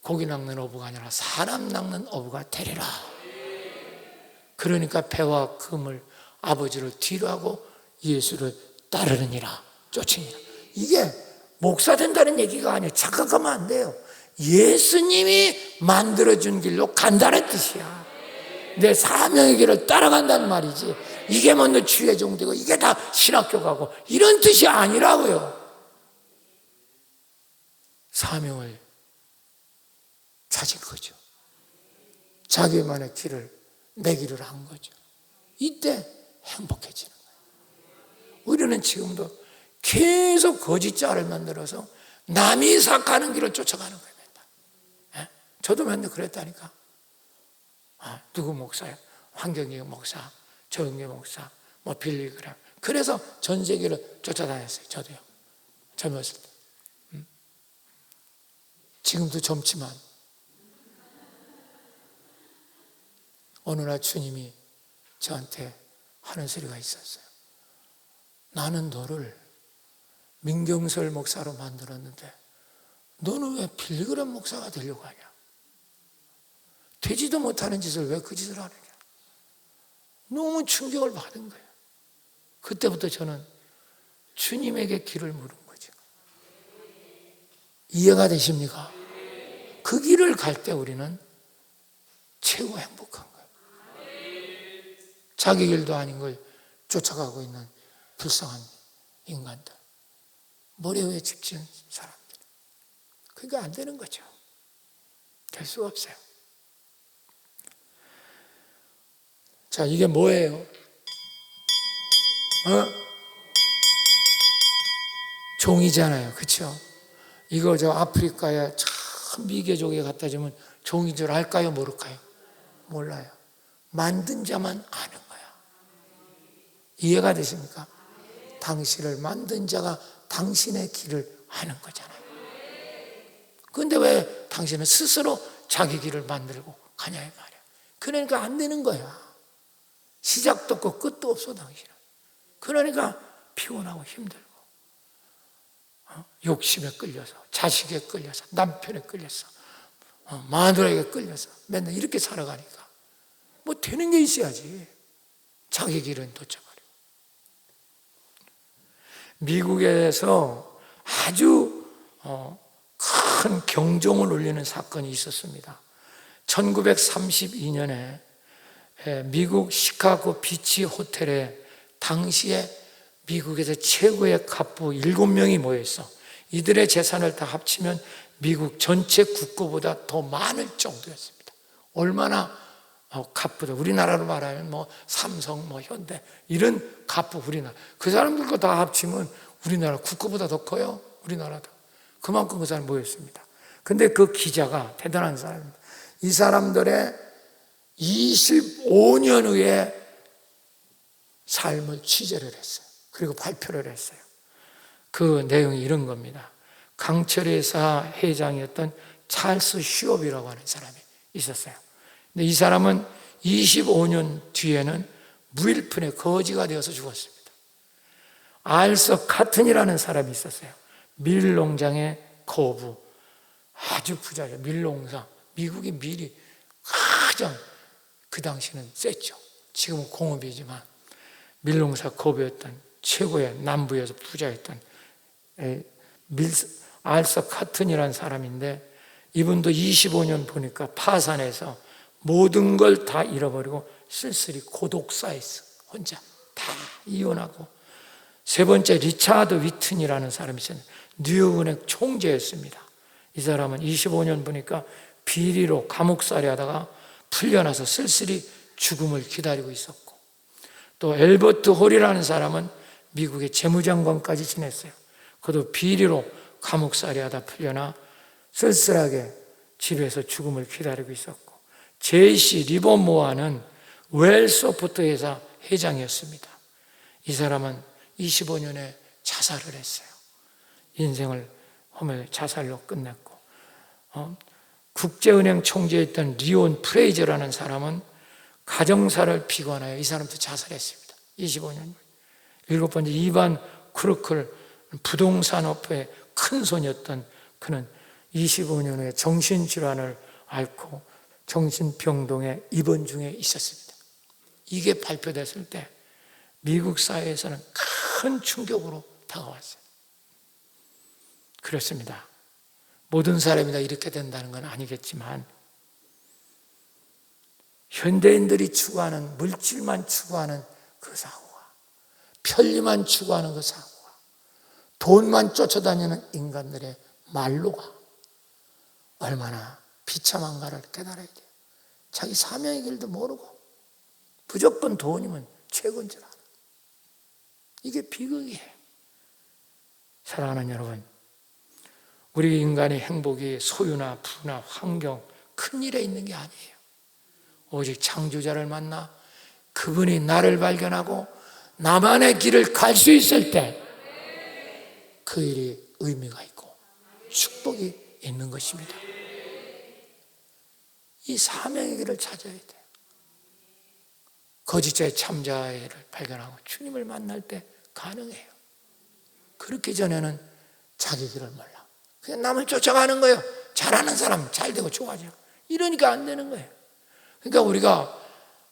A: 고기 낚는 어부가 아니라 사람 낚는 어부가 되리라. 그러니까 배와 금을 아버지를 뒤로 하고 예수를 따르느니라, 쫓으니라. 이게 목사 된다는 얘기가 아니에요. 착각하면 안 돼요. 예수님이 만들어준 길로 간다는 뜻이야. 내 사명의 길을 따라간다는 말이지. 이게 먼저 주의 종되고 이게 다 신학교 가고 이런 뜻이 아니라고요. 사명을 찾은 거죠. 자기만의 길을 내기를 한 거죠. 이때 행복해지는 거예요. 우리는 지금도 계속 거짓자를 만들어서 남이 사가는 길을 쫓아가는 거예요. 맨날. 저도 맨날 그랬다니까. 누구 목사요? 황경희 목사, 정영기 목사, 빌리그램. 그래서 전 세계를 쫓아다녔어요. 저도요. 젊었을 때. 지금도 젊지만 어느 날 주님이 저한테 하는 소리가 있었어요. 나는 너를 민경설 목사로 만들었는데 너는 왜 빌리그램 목사가 되려고 하냐? 되지도 못하는 짓을 왜 그 짓을 하느냐? 너무 충격을 받은 거예요. 그때부터 저는 주님에게 길을 물은 거죠. 이해가 되십니까? 그 길을 갈 때 우리는 최고 행복한 거예요. 자기 길도 아닌 걸 쫓아가고 있는 불쌍한 인간들. 머리 위에 집 지은 사람들. 그게 안 되는 거죠. 될 수가 없어요. 자, 이게 뭐예요? 종이잖아요. 그렇죠? 이거 저 아프리카에 참 미개족에 갖다 주면 종인 줄 알까요? 모를까요? 몰라요. 만든 자만 아는 거야. 이해가 되십니까? 당신을 만든 자가 당신의 길을 아는 거잖아요. 그런데 왜 당신은 스스로 자기 길을 만들고 가냐 이 말이야. 그러니까 안 되는 거야. 시작도 없고 끝도 없어 당신은. 그러니까 피곤하고 힘들고 욕심에 끌려서, 자식에 끌려서, 남편에 끌려서, 마누라에게 끌려서 맨날 이렇게 살아가니까 뭐 되는 게 있어야지. 자기 길은 쫓아가려고. 미국에서 아주 큰 경종을 울리는 사건이 있었습니다. 1932년에 미국 시카고 비치 호텔에 당시에 미국에서 최고의 갑부 7명이 모여있어. 이들의 재산을 다 합치면 미국 전체 국고보다 더 많을 정도였습니다. 얼마나 갑부들, 우리나라로 말하면 뭐 삼성, 뭐 현대 이런 갑부 우리나라. 그 사람들 거 다 합치면 우리나라 국고보다 더 커요. 우리나라도. 그만큼 그 사람이 모였습니다. 근데 그 기자가 대단한 사람입니다. 이 사람들의 25년 후에 삶을 취재를 했어요. 그리고 발표를 했어요. 그 내용이 이런 겁니다. 강철회사 회장이었던 찰스 슈업이라고 하는 사람이 있었어요. 근데 이 사람은 25년 뒤에는 무일푼의 거지가 되어서 죽었습니다. 알서 카튼이라는 사람이 있었어요. 밀 농장의 거부, 아주 부자죠. 밀 농사, 미국의 밀이 가장 그 당시는 셌죠. 지금은 공업이지만 밀 농사 거부였던 최고의 남부에서 부자였던 알서 카튼이라는 사람인데, 이분도 25년 보니까 파산해서 모든 걸 다 잃어버리고 쓸쓸히 고독사했어. 혼자 다 이혼하고. 세 번째 리차드 위튼이라는 사람이 있었는데 뉴욕은행 총재였습니다. 이 사람은 25년 보니까 비리로 감옥살이 하다가 풀려나서 쓸쓸히 죽음을 기다리고 있었고, 또 엘버트 홀이라는 사람은 미국의 재무장관까지 지냈어요. 그도 비리로 감옥살이 하다 풀려나 쓸쓸하게 집에서 죽음을 기다리고 있었고, 제시 리버모어는 웰소프트 회사 회장이었습니다. 이 사람은 25년에 자살을 했어요. 인생을 험해 자살로 끝냈고, 국제은행 총재였던 리온 프레이저라는 사람은 가정사를 비관하여 이 사람도 자살했습니다. 25년. 7번째 이반 크루클 부동산업의 큰 손이었던 그는 25년 후에 정신질환을 앓고 정신병동에 입원 중에 있었습니다. 이게 발표됐을 때 미국 사회에서는 큰 충격으로 다가왔어요. 그렇습니다. 모든 사람이 다 이렇게 된다는 건 아니겠지만, 현대인들이 추구하는, 물질만 추구하는 그 사고가, 편리만 추구하는 그 사고가, 돈만 쫓아다니는 인간들의 말로가 얼마나 비참한가를 깨달아야 돼요. 자기 사명의 길도 모르고 무조건 돈이면 최고인 줄 알아. 이게 비극이에요. 사랑하는 여러분, 우리 인간의 행복이 소유나 부나 환경, 큰 일에 있는 게 아니에요. 오직 창조자를 만나 그분이 나를 발견하고 나만의 길을 갈 수 있을 때 그 일이 의미가 있고 축복이 있는 것입니다. 이 사명의 길을 찾아야 돼요. 거짓자의 참자를 발견하고 주님을 만날 때 가능해요. 그렇기 전에는 자기 길을 몰라. 그냥 남을 쫓아가는 거예요. 잘하는 사람 잘 되고 좋아져. 이러니까 안 되는 거예요. 그러니까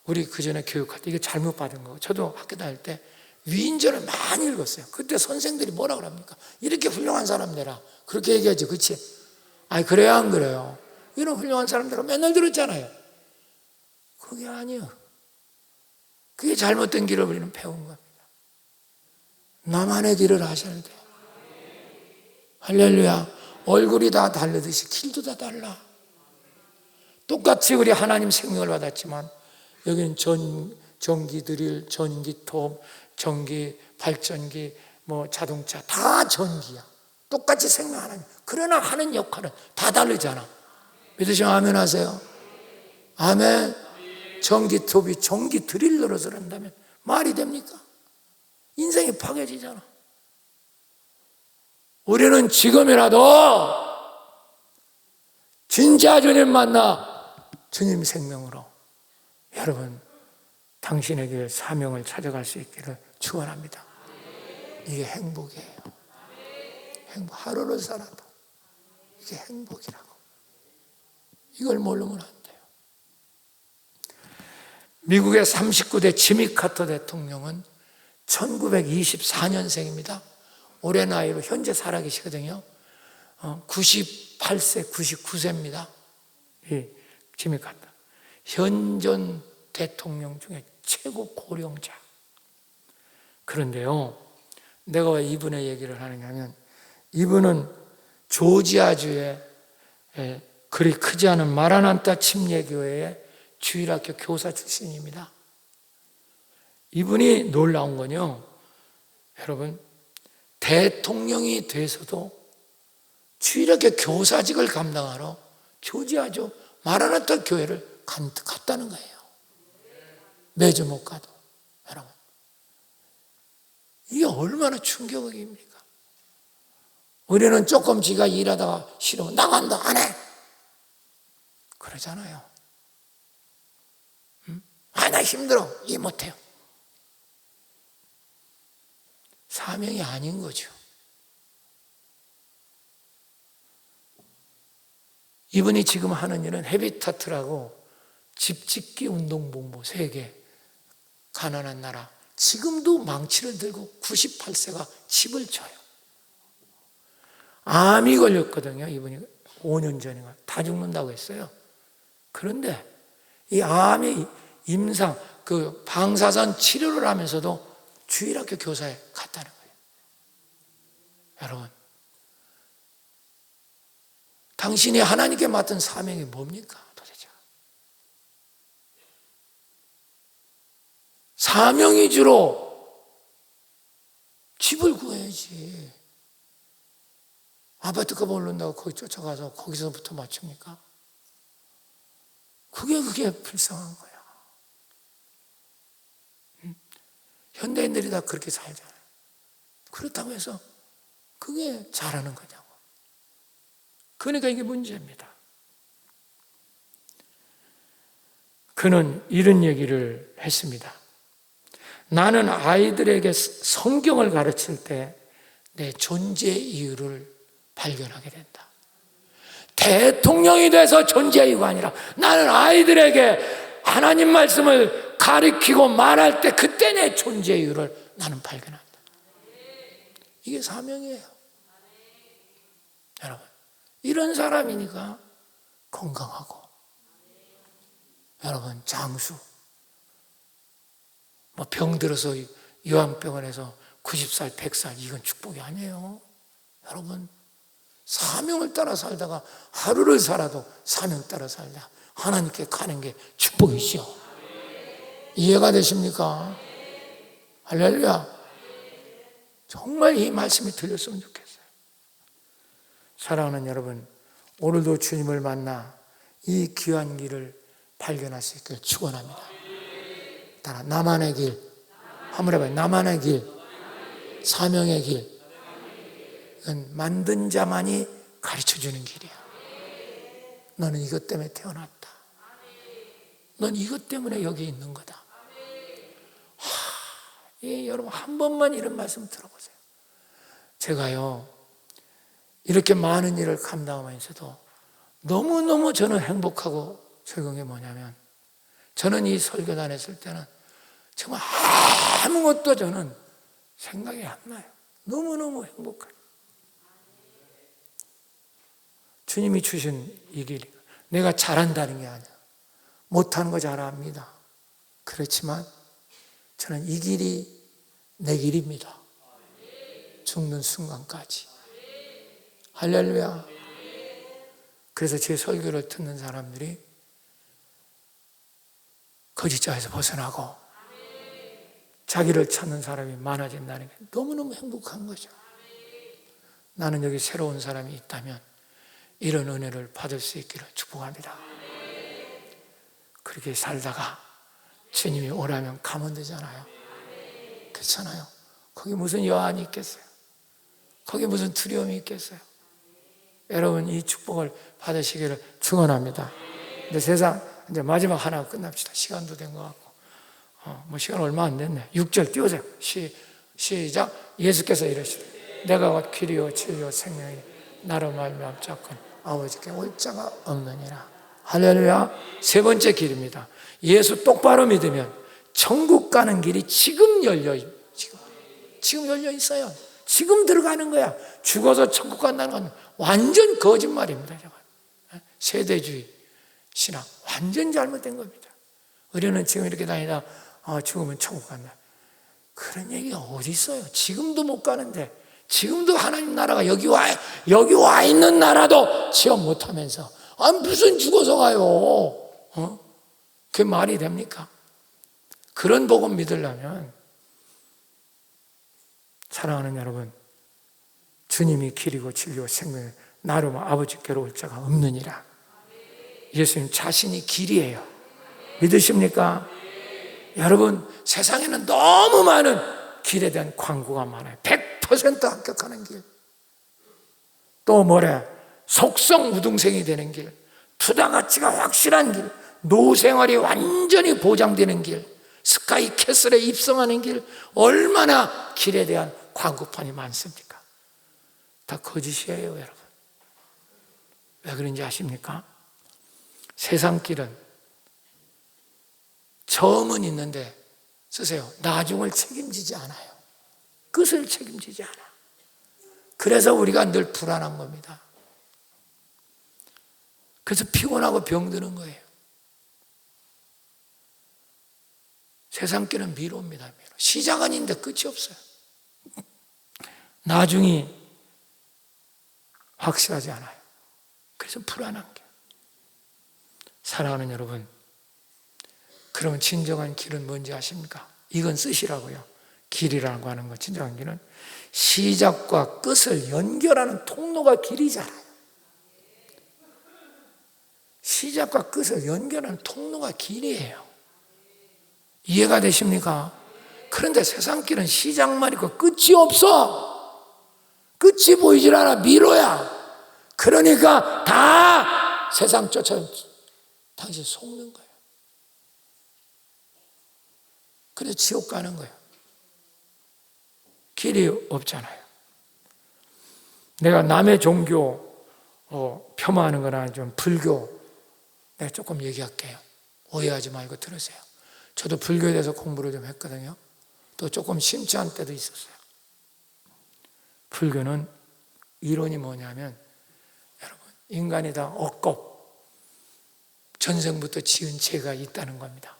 A: 우리 그 전에 교육할 때 이게 잘못 받은 거예요. 저도 학교 다닐 때 위인전을 많이 읽었어요. 그때 선생들이 뭐라 그럽니까? 이렇게 훌륭한 사람 되라. 그렇게 얘기하지, 그렇지? 아니 그래야 안 그래요? 이런 훌륭한 사람들은 맨날 들었잖아요. 그게 아니에요. 그게 잘못된 길을 우리는 배운 겁니다. 나만의 길을 하셔야 돼요. 할렐루야. 얼굴이 다 다르듯이 길도 다 달라. 똑같이 우리 하나님 생명을 받았지만 여기는 전기 드릴, 전기톱, 전기 발전기, 뭐 자동차 다 전기야. 똑같이 생명 하나님. 그러나 하는 역할은 다 다르잖아. 믿으시면 아멘 하세요. 아멘. 전기톱이 전기 드릴러로 그런다면 말이 됩니까? 인생이 파괴지잖아. 우리는 지금이라도 진짜 주님 만나 주님 생명으로 여러분 당신에게 사명을 찾아갈 수 있기를 축원합니다. 이게 행복이에요. 행복. 하루를 살아도 이게 행복이라고. 이걸 모르면 안 돼요. 미국의 39대 지미 카터 대통령은 1924년생입니다. 올해 나이로 현재 살아계시거든요. 98세, 99세입니다. 이 지미 카터. 현존 대통령 중에 최고 고령자. 그런데요, 내가 왜 이분의 얘기를 하느냐 하면, 이분은 조지아주의 그리 크지 않은 마라난타 침례교회의 주일학교 교사 출신입니다. 이분이 놀라운 건요, 여러분, 대통령이 돼서도 주일학교 교사직을 감당하러 조지아주 마라난타 교회를 갔다는 거예요. 매주 못 가도. 여러분, 이게 얼마나 충격입니까? 우리는 조금 지가 일하다가 싫으면 나간다, 안 해! 그러잖아요. 나 힘들어, 일 못해요. 사명이 아닌 거죠. 이분이 지금 하는 일은 헤비타트라고 집짓기 운동본부 세계 가난한 나라, 지금도 망치를 들고 98세가 집을 쳐요. 암이 걸렸거든요. 이분이 5년 전인가 다 죽는다고 했어요. 그런데 이 암의 임상, 그 방사선 치료를 하면서도 주일학교 교사에 갔다는 거예요. 여러분, 당신이 하나님께 맡은 사명이 뭡니까? 도대체 사명 위주로 집을 구해야지. 아파트값 오른다고 거기 쫓아가서 거기서부터 맞춥니까? 그게 불쌍한 거야. 현대인들이 다 그렇게 살잖아요. 그렇다고 해서 그게 잘하는 거냐고. 그러니까 이게 문제입니다. 그는 이런 얘기를 했습니다. 나는 아이들에게 성경을 가르칠 때 내 존재 이유를 발견하게 된다. 대통령이 돼서 존재 이유가 아니라 나는 아이들에게 하나님 말씀을 가르치고 말할 때 그때 내 존재 이유를 나는 발견한다. 이게 사명이에요. 여러분, 이런 사람이니까 건강하고, 여러분, 장수, 뭐 병들어서 요양병원에서 90살, 100살, 이건 축복이 아니에요. 여러분, 사명을 따라 살다가 하루를 살아도 사명 따라 살다 하나님께 가는 게 축복이죠. 이해가 되십니까? 할렐루야. 정말 이 말씀이 들렸으면 좋겠어요. 사랑하는 여러분, 오늘도 주님을 만나 이 귀한 길을 발견할 수 있길 축원합니다. 따라 나만의 길, 한번 해봐요. 나만의 길, 사명의 길. 이건 만든 자만이 가르쳐주는 길이야. 너는 이것 때문에 태어났다. 넌 이것 때문에 여기 있는 거다. 여러분, 한 번만 이런 말씀 들어보세요. 제가요, 이렇게 많은 일을 감당하면서도 너무너무 저는 행복하고 즐거운 게 뭐냐면, 저는 이 설교단 했을 때는 정말 아무것도 저는 생각이 안 나요. 너무너무 행복해요. 주님이 주신 이 길, 내가 잘한다는 게 아니야. 못하는 거 잘 압니다. 그렇지만 저는 이 길이 내 길입니다. 죽는 순간까지. 할렐루야. 그래서 제 설교를 듣는 사람들이 거짓자에서 벗어나고 자기를 찾는 사람이 많아진다는 게 너무너무 행복한 거죠. 나는 여기 새로운 사람이 있다면 이런 은혜를 받을 수 있기를 축복합니다. 그렇게 살다가 주님이 오라면 가면 되잖아요. 그렇잖아요. 거기 무슨 여한이 있겠어요? 거기 무슨 두려움이 있겠어요? 여러분 이 축복을 받으시기를 축원합니다. 근데 세상 이제 마지막 하나 끝납시다. 시간도 된 것 같고 뭐 시간 얼마 안 됐네. 6절 띄우세요. 시작. 예수께서 이르시되 내가 곧 길이요 진리요 생명이니 나로 말미암아 잡건 아버지께 올 자가 없느니라. 할렐루야. 세 번째 길입니다. 예수 똑바로 믿으면 천국 가는 길이 지금 열려 지금 열려 있어요. 지금 들어가는 거야. 죽어서 천국 간다는 건 완전 거짓말입니다. 세대주의 신앙 완전 잘못된 겁니다. 우리는 지금 이렇게 다니다 죽으면 천국 간다. 그런 얘기가 어디 있어요? 지금도 못 가는데, 지금도 하나님 나라가 여기 와 있는 나라도 취업 못하면서 무슨 죽어서 가요? 그게 말이 됩니까? 그런 복음 믿으려면 사랑하는 여러분, 주님이 길이고 진리고 생명이고 나로 아버지께로 올 자가 없느니라. 예수님 자신이 길이에요. 믿으십니까? 여러분 세상에는 너무 많은 길에 대한 광고가 많아요. 100% 합격하는 길, 또 뭐래 속성 우등생이 되는 길, 투자 가치가 확실한 길, 노생활이 완전히 보장되는 길, 스카이 캐슬에 입성하는 길, 얼마나 길에 대한 광고판이 많습니까? 다 거짓이에요. 여러분 왜 그런지 아십니까? 세상 길은 처음은 있는데 쓰세요. 나중을 책임지지 않아요. 끝을 책임지지 않아. 그래서 우리가 늘 불안한 겁니다. 그래서 피곤하고 병드는 거예요. 세상 길은 미로입니다. 미로. 시작은 있는데 끝이 없어요. 나중이 확실하지 않아요. 그래서 불안한 게. 사랑하는 여러분, 그러면 진정한 길은 뭔지 아십니까? 이건 쓰시라고요. 길이라고 하는 거, 진정한 길은 시작과 끝을 연결하는 통로가 길이잖아요. 시작과 끝을 연결하는 통로가 길이에요. 이해가 되십니까? 그런데 세상 길은 시작만 있고 끝이 없어. 끝이 보이질 않아. 미로야. 그러니까 다 세상 쫓아 당신 속는 거예요. 그래서 지옥 가는 거예요. 길이 없잖아요. 내가 남의 종교 폄하하는 거나 좀 불교 내가 조금 얘기할게요. 오해하지 말고 들으세요. 저도 불교에 대해서 공부를 좀 했거든요. 또 조금 심취한 때도 있었어요. 불교는 이론이 뭐냐면 여러분 인간이 다 억겁 전생부터 지은 죄가 있다는 겁니다.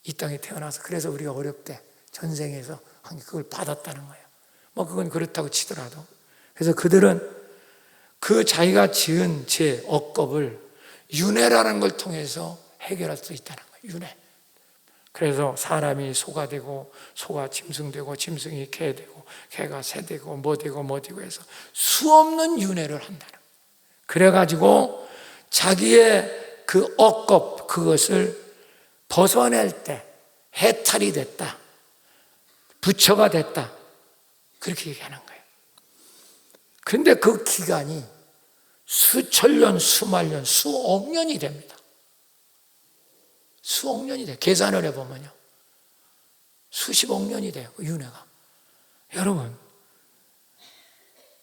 A: 이 땅에 태어나서 그래서 우리가 어렵대 전생에서 그걸 받았다는 거예요. 뭐 그건 그렇다고 치더라도 그래서 그들은 그 자기가 지은 죄 억겁을 윤회라는 걸 통해서 해결할 수 있다는 거예요. 윤회. 그래서 사람이 소가 되고 소가 짐승 되고 짐승이 개 되고 개가 새 되고 뭐 되고 뭐 되고 해서 수없는 윤회를 한다는 거예요. 그래가지고 자기의 그 억겁 그것을 벗어낼 때 해탈이 됐다, 부처가 됐다 그렇게 얘기하는 거예요. 그런데 그 기간이 수천 년, 수만 년, 수억 년이 됩니다. 수억 년이 돼요. 계산을 해보면요 수십억 년이 돼요. 그 윤회가. 여러분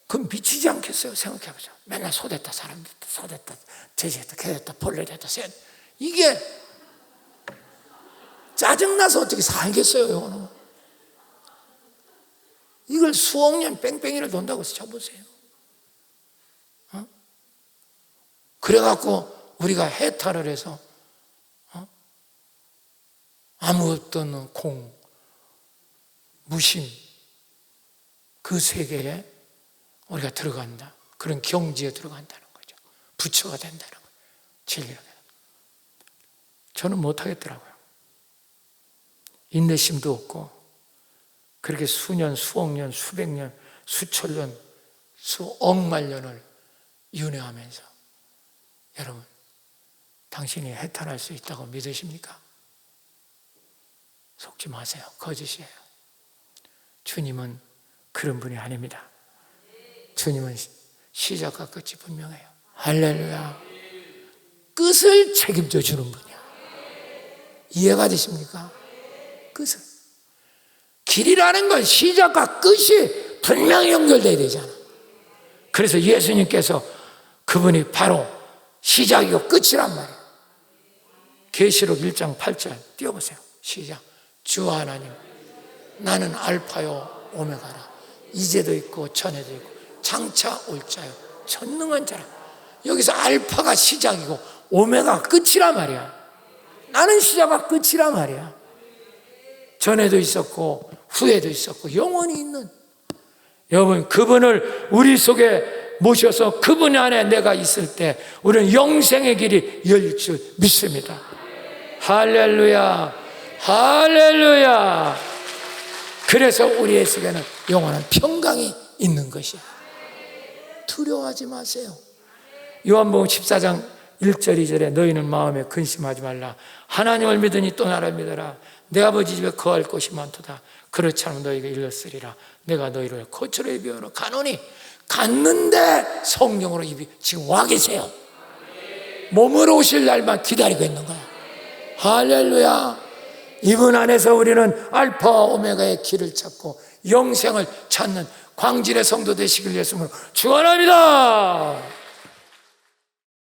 A: 그럼 미치지 않겠어요? 생각해보죠. 맨날 소 됐다, 사람 됐다, 소 됐다, 돼지 됐다, 개 됐다, 벌레 됐다, 새 됐다. 이게 짜증나서 어떻게 살겠어요? 이거는. 이걸 수억 년 뺑뺑이를 돈다고 쳐보세요. 그래갖고 우리가 해탈을 해서 아무것도 없는 공, 무심 그 세계에 우리가 들어간다. 그런 경지에 들어간다는 거죠. 부처가 된다는 거예요. 진리가. 저는 못하겠더라고요. 인내심도 없고 그렇게 수년, 수억 년, 수백 년, 수천 년, 수억만 년을 윤회하면서 여러분 당신이 해탈할 수 있다고 믿으십니까? 속지 마세요. 거짓이에요. 주님은 그런 분이 아닙니다. 주님은 시작과 끝이 분명해요. 할렐루야. 끝을 책임져 주는 분이야. 이해가 되십니까? 끝을. 길이라는 건 시작과 끝이 분명히 연결돼야 되잖아. 그래서 예수님께서 그분이 바로 시작이고 끝이란 말이에요. 계시록 1장 8절 띄워보세요. 시작. 주 하나님, 나는 알파요 오메가라. 이제도 있고 전에도 있고 장차 올 자요 전능한 자라. 여기서 알파가 시작이고 오메가가 끝이란 말이야. 나는 시작과 끝이란 말이야. 전에도 있었고 후에도 있었고 영원히 있는, 여러분 그분을 우리 속에 모셔서 그분 안에 내가 있을 때 우리는 영생의 길이 열릴 줄 믿습니다. 할렐루야, 할렐루야. 그래서 우리의 속에는 영원한 평강이 있는 것이야. 두려워하지 마세요. 요한복음 14장 1절 2절에 너희는 마음에 근심하지 말라. 하나님을 믿으니 또 나를 믿어라. 내 아버지 집에 거할 곳이 많도다. 그렇지 않으면 너희가 일렀으리라. 내가 너희를 거처로 입이어로 가노니. 갔는데 성령으로 입이 지금 와 계세요. 몸으로 오실 날만 기다리고 있는 거야. 할렐루야. 이분 안에서 우리는 알파와 오메가의 길을 찾고 영생을 찾는 광진의 성도 되시길 예수님으로 축원합니다.